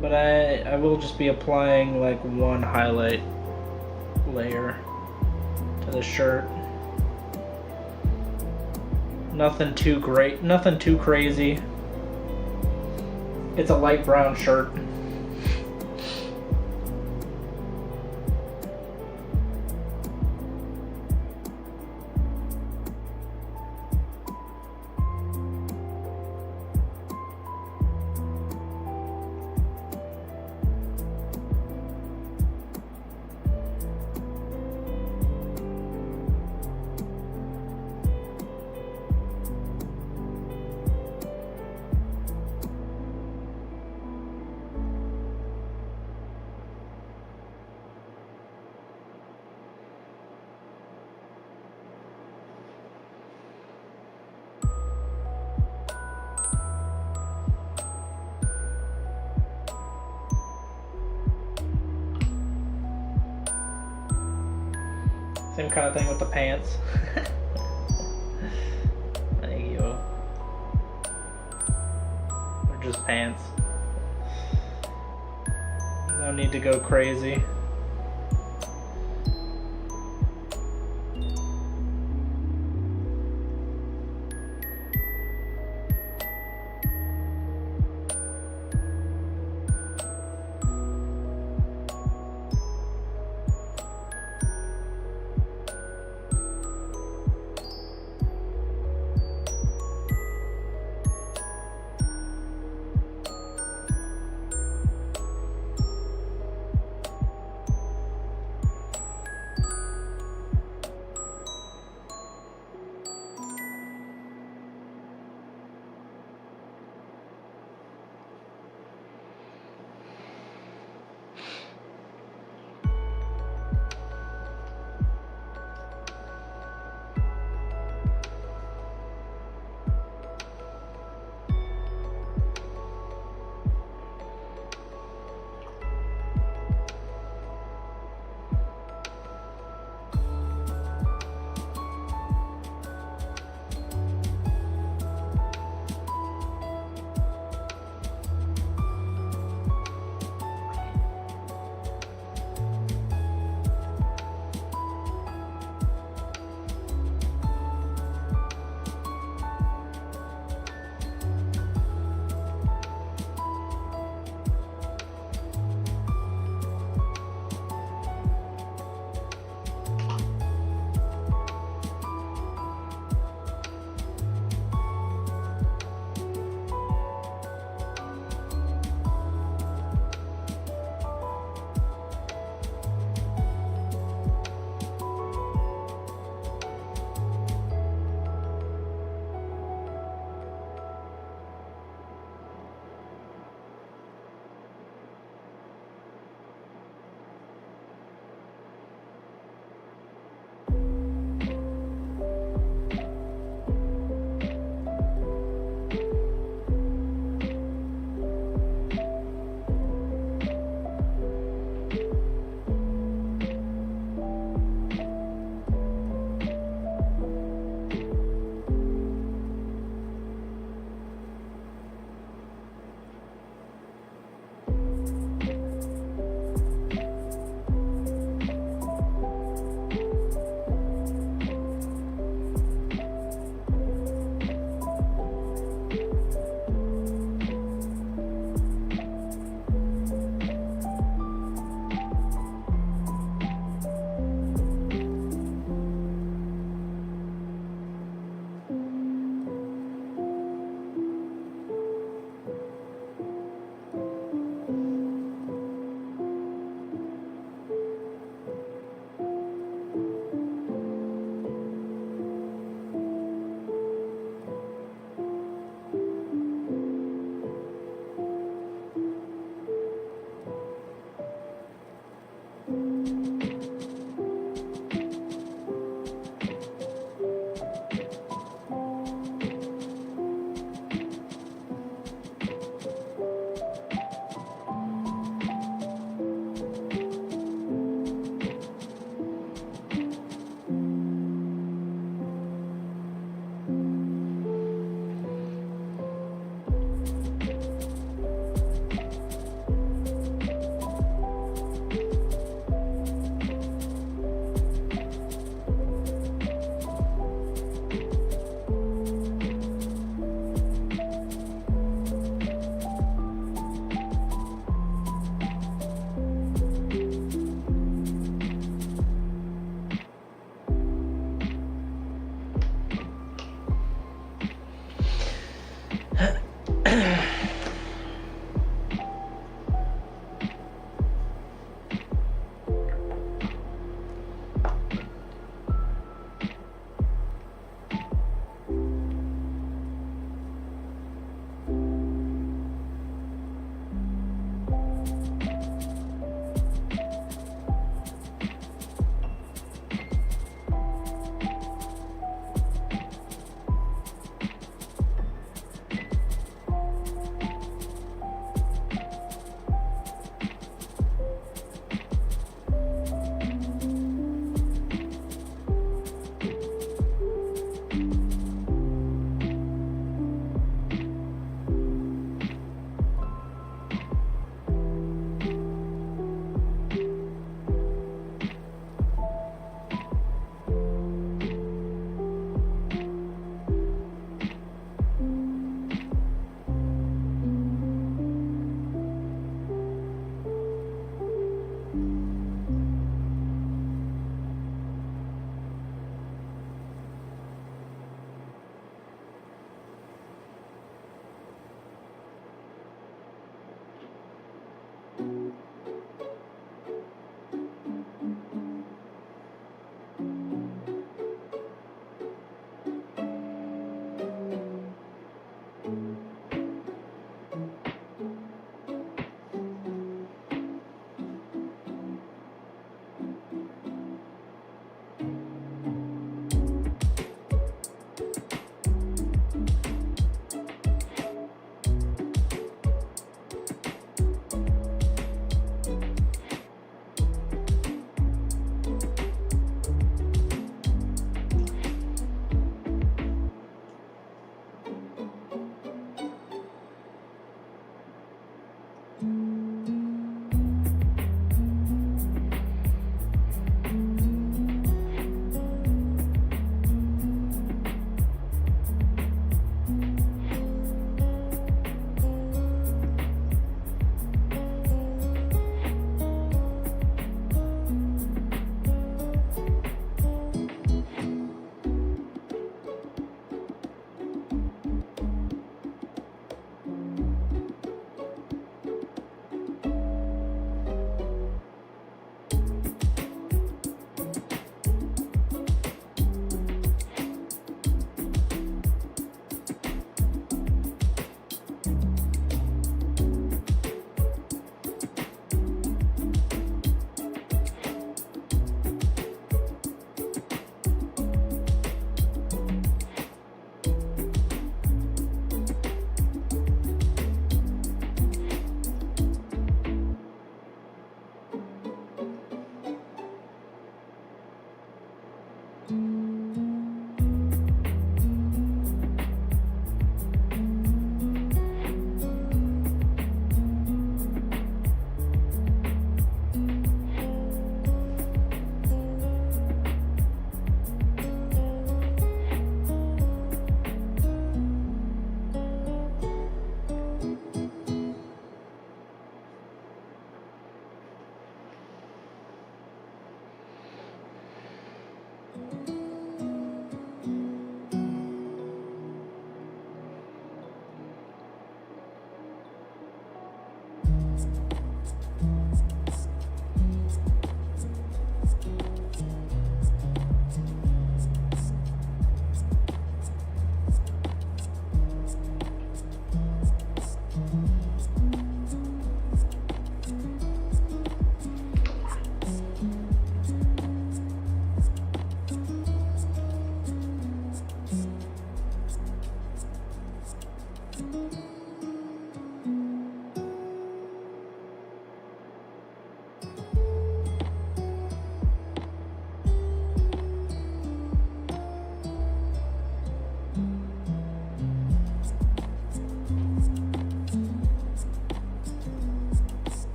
but I will just be applying like one highlight layer to the shirt. Nothing too great, nothing too crazy. It's a light brown shirt. Same kind of thing with the pants. There you go. They're just pants. No need to go crazy.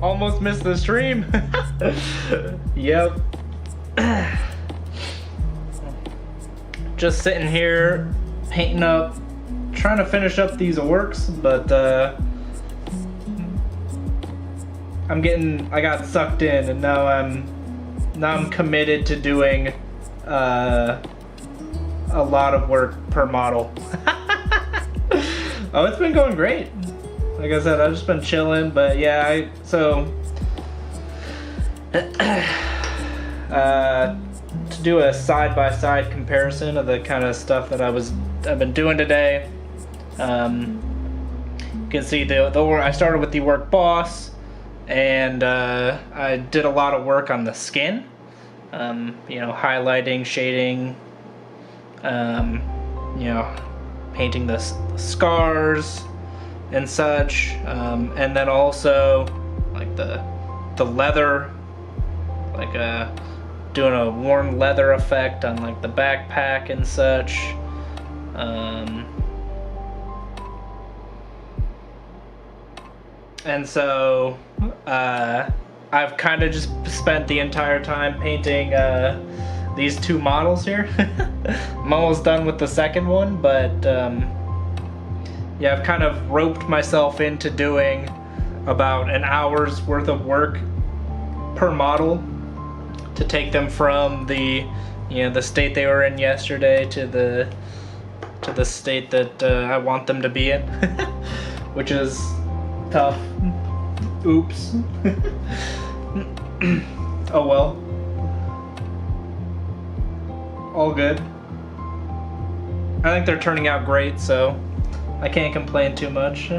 Almost missed the stream. Yep. Just sitting here, painting up, trying to finish up these orcs, but I got sucked in, and now I'm committed to doing a lot of work per model. Oh, it's been going great. Like I said, I've just been chilling, but yeah, to do a side-by-side comparison of the kind of stuff that I've been doing today. You can see I started with the work boss, and I did a lot of work on the skin. You know, highlighting, shading, you know, painting the scars and such, and then also like the leather, like doing a warm leather effect on like the backpack and such. And so I've kind of just spent the entire time painting these two models here. I'm almost done with the second one, but yeah, I've kind of roped myself into doing about an hour's worth of work per model to take them from the state they were in yesterday to the state that I want them to be in, which is tough. Oops. Oh well. All good. I think they're turning out great, so I can't complain too much.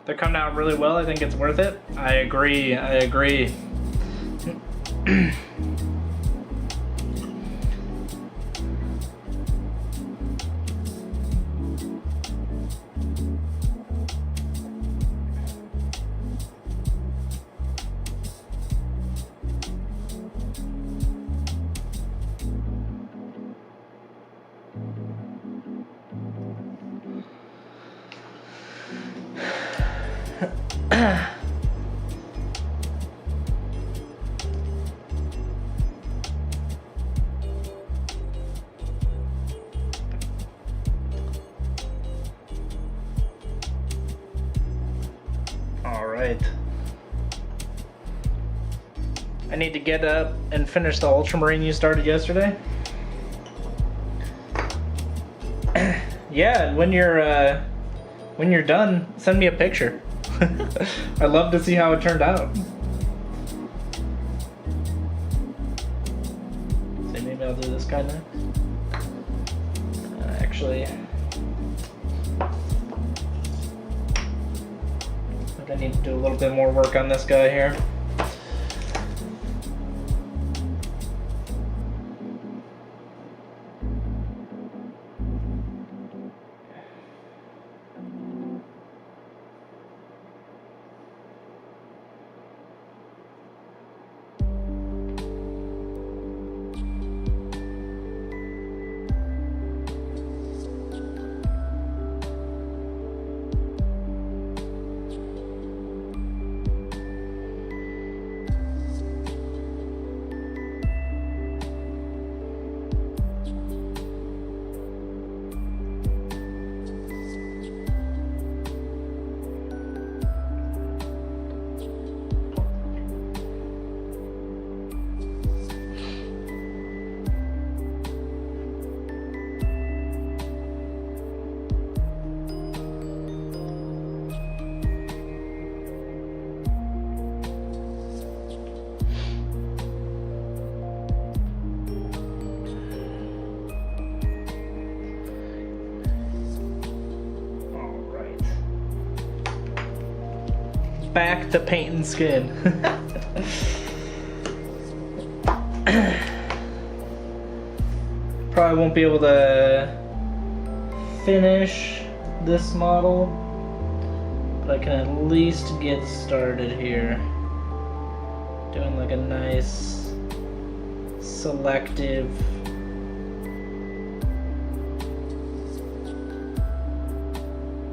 They're coming out really well. I think it's worth it. I agree. All right. I need to get up and finish the Ultramarine you started yesterday. Yeah, and when you're done, send me a picture. I'd love to see how it turned out. So maybe I'll do this guy next. Actually, I need to do a little bit more work on this guy here. back to painting skin. Probably won't be able to finish this model, but I can at least get started here. Doing like a nice selective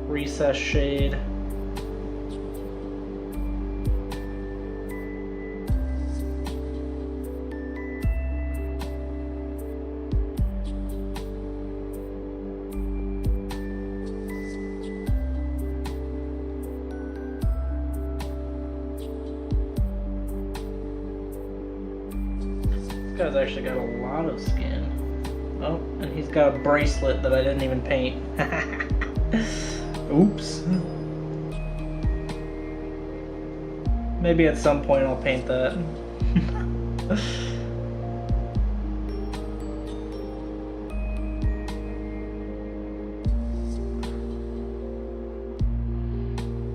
recess shade. This guy's actually got a lot of skin. Oh, and he's got a bracelet that I didn't even paint. Oops. Maybe at some point I'll paint that.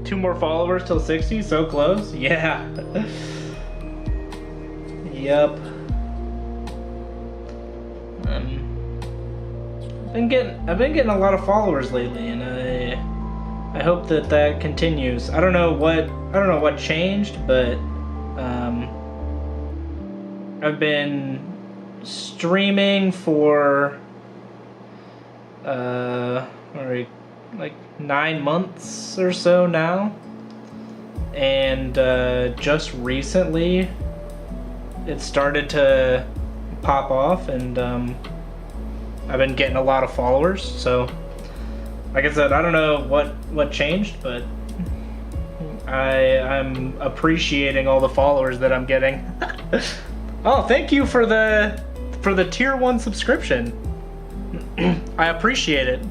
Two more followers till 60, so close? Yeah. Yup. I've been getting a lot of followers lately, and I hope that continues. I don't know what changed, but I've been streaming for like 9 months or so now, and just recently it started to pop off, and I've been getting a lot of followers. So like I said, I don't know what changed, but I'm appreciating all the followers that I'm getting. Oh, thank you for the tier 1 subscription. I appreciate it.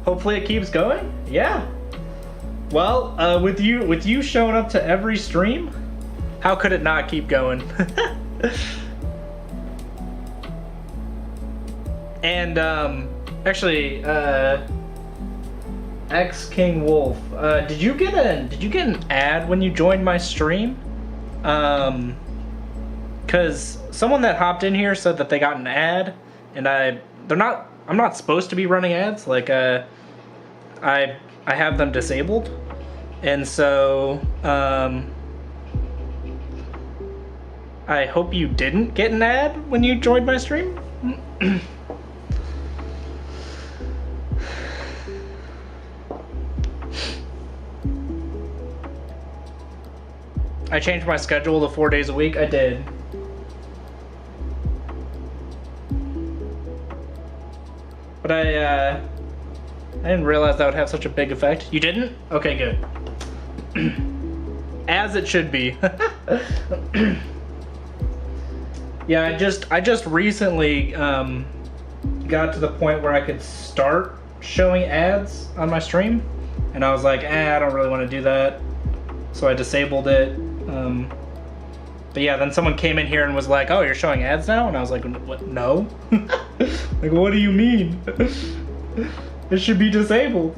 Hopefully it keeps going. Yeah. Well, with you showing up to every stream, how could it not keep going? And actually, X King Wolf, did you get an ad when you joined my stream? Cause someone that hopped in here said that they got an ad, and I'm not supposed to be running ads. Like I have them disabled, and so I hope you didn't get an ad when you joined my stream. I changed my schedule to 4 days a week. I did. But I didn't realize that would have such a big effect. You didn't? Okay, good. As it should be. Yeah, I just recently got to the point where I could start showing ads on my stream, and I was like, I don't really want to do that, so I disabled it. But yeah, then someone came in here and was like, "Oh, you're showing ads now?" And I was like, "What? No." Like, what do you mean? It should be disabled.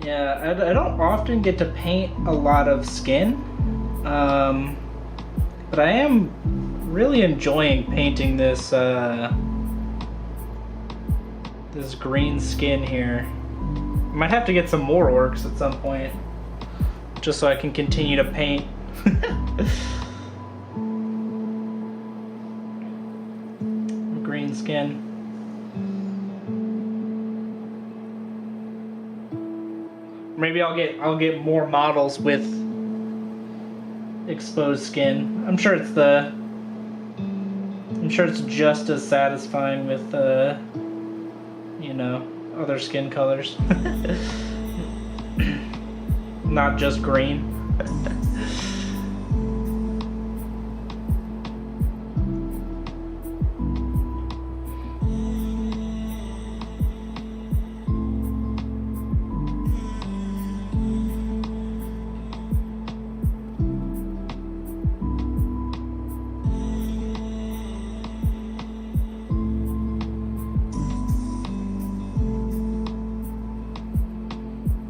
Yeah, I don't often get to paint a lot of skin. But I am really enjoying painting this this green skin here. I might have to get some more orcs at some point, just so I can continue to paint. Green skin. Maybe I'll get more models with exposed skin. I'm sure it's just as satisfying with you know, other skin colors. Not just green.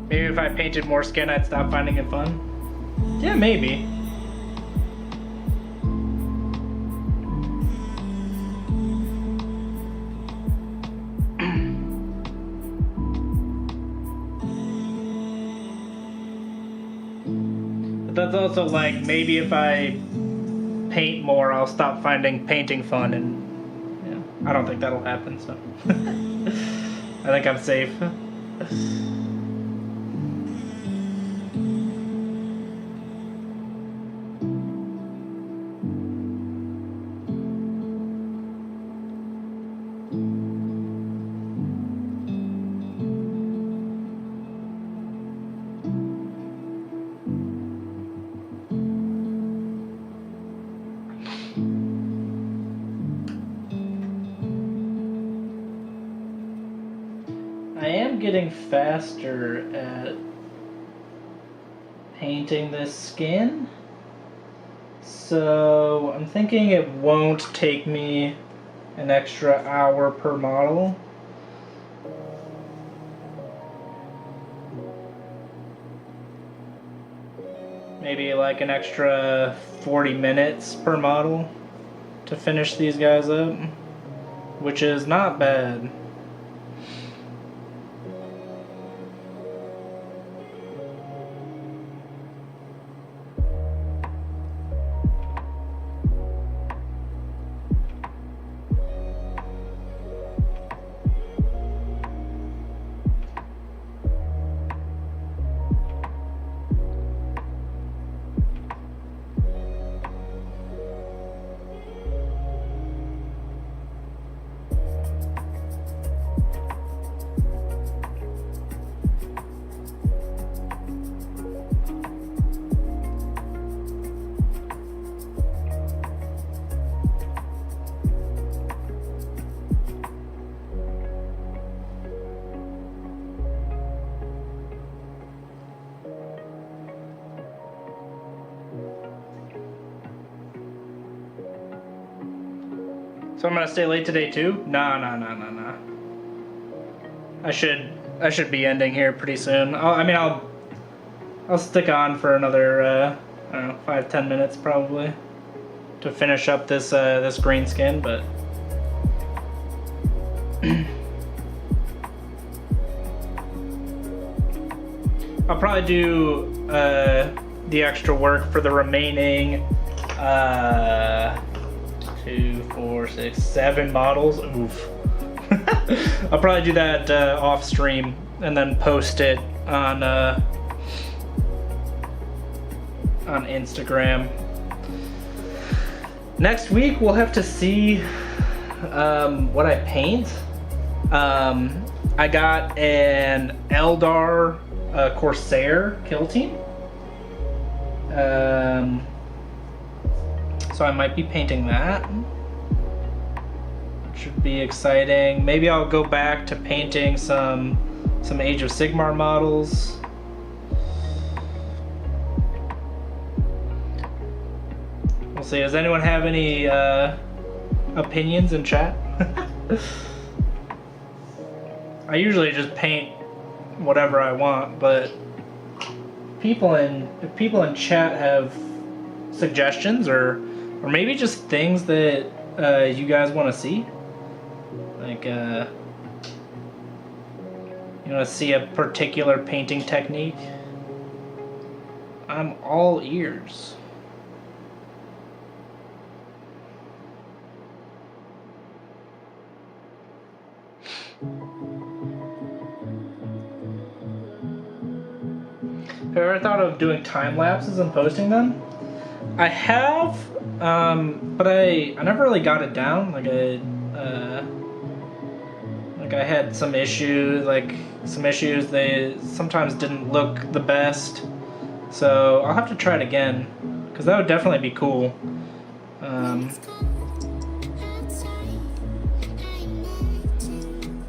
Maybe if I painted more skin, I'd stop finding it fun. Yeah, maybe. But that's also like, maybe if I paint more, I'll stop finding painting fun, and yeah, I don't think that'll happen, so. I think I'm safe. I am getting faster at painting this skin, so I'm thinking it won't take me an extra hour per model. Maybe like an extra 40 minutes per model to finish these guys up, which is not bad. So I'm gonna stay late today too? Nah. I should be ending here pretty soon. I'll stick on for another I don't know, 5-10 minutes probably to finish up this this green skin, but I'll probably do the extra work for the remaining 2, 4, 6, 7 models. Oof. I'll probably do that off stream and then post it on Instagram. Next week we'll have to see what I paint. I got an Eldar Corsair kill team. So I might be painting that. Should be exciting. Maybe I'll go back to painting some Age of Sigmar models. We'll see. Does anyone have any opinions in chat? I usually just paint whatever I want, but if people in chat have suggestions or Or maybe just things that you guys want to see. Like, you want to see a particular painting technique? I'm all ears. Have you ever thought of doing time lapses and posting them? I have, but I never really got it down. Like I had some issues. They sometimes didn't look the best. So I'll have to try it again, because that would definitely be cool.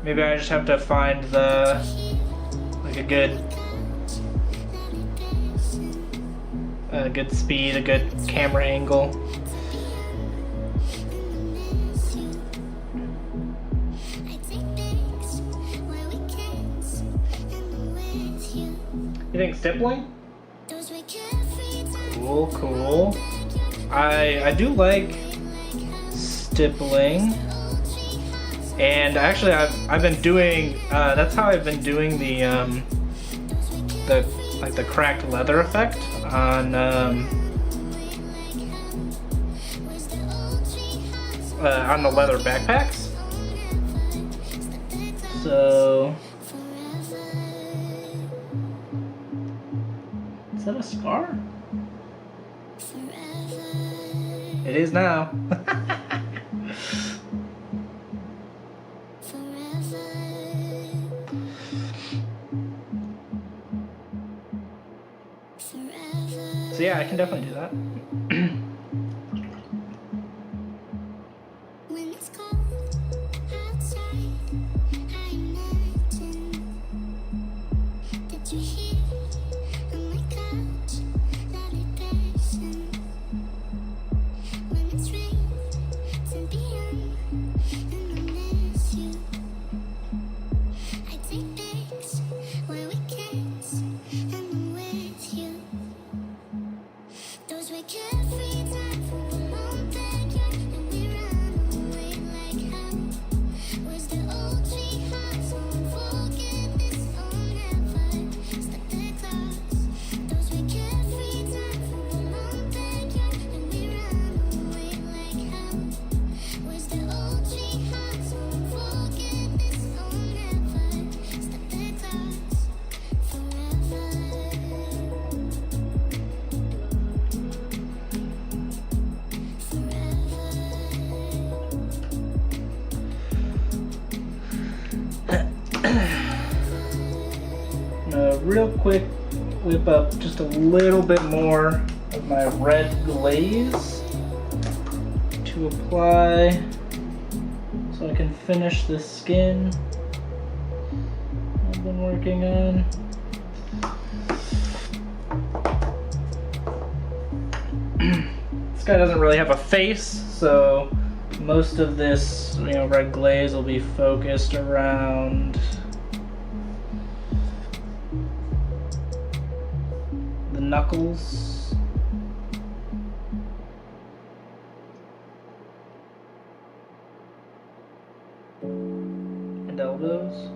Maybe I just have to find a good speed, a good camera angle. You think stippling? Cool. I do like stippling, and actually I've been doing that's how I've been doing the cracked leather effect on the leather backpacks. So is that a scar? It is now. So yeah, I can definitely do that. Real quick, whip up just a little bit more of my red glaze to apply so I can finish the skin I've been working on. This guy doesn't really have a face, so most of this, red glaze will be focused around the knuckles and elbows.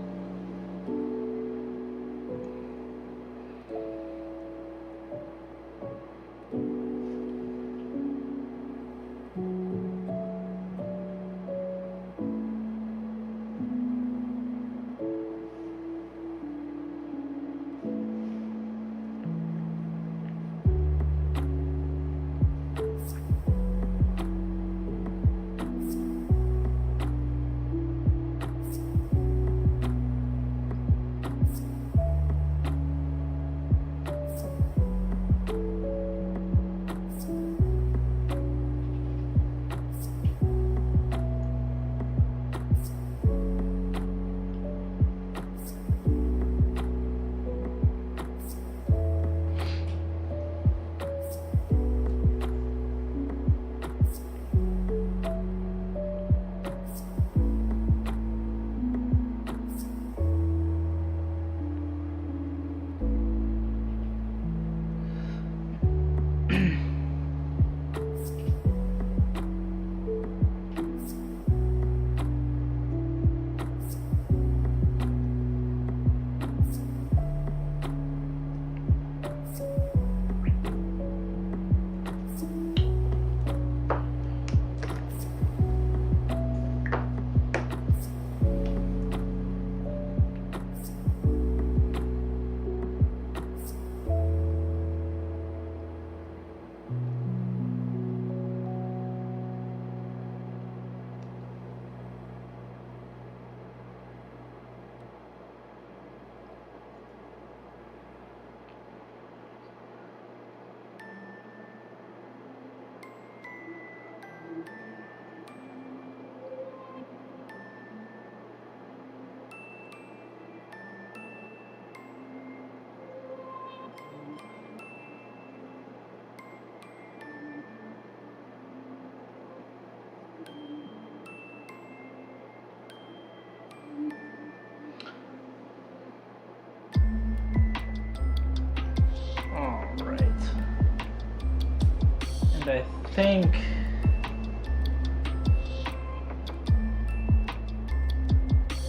I think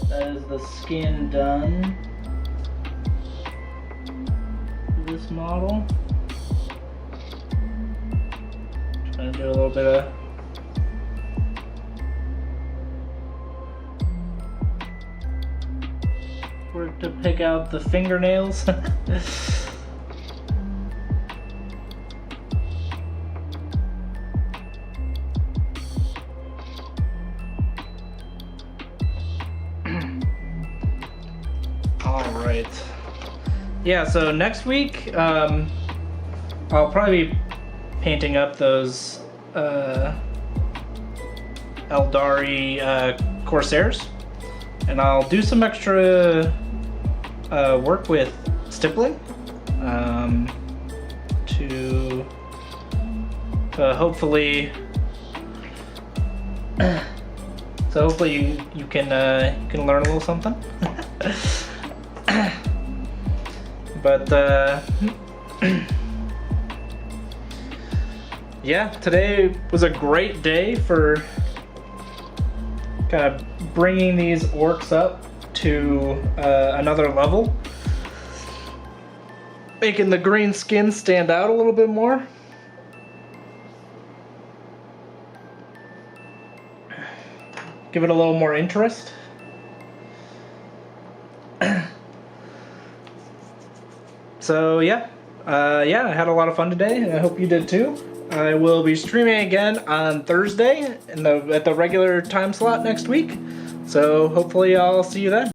that is the skin done for this model. Trying to do a little bit of work to pick out the fingernails. Alright. Yeah, so next week, I'll probably be painting up those Eldari Corsairs. And I'll do some extra work with stippling to hopefully you can learn a little something. But yeah, today was a great day for kind of bringing these orcs up to another level, making the green skin stand out a little bit more. Give it a little more interest. So yeah, I had a lot of fun today, and I hope you did too. I will be streaming again on Thursday at the regular time slot next week. So hopefully I'll see you then.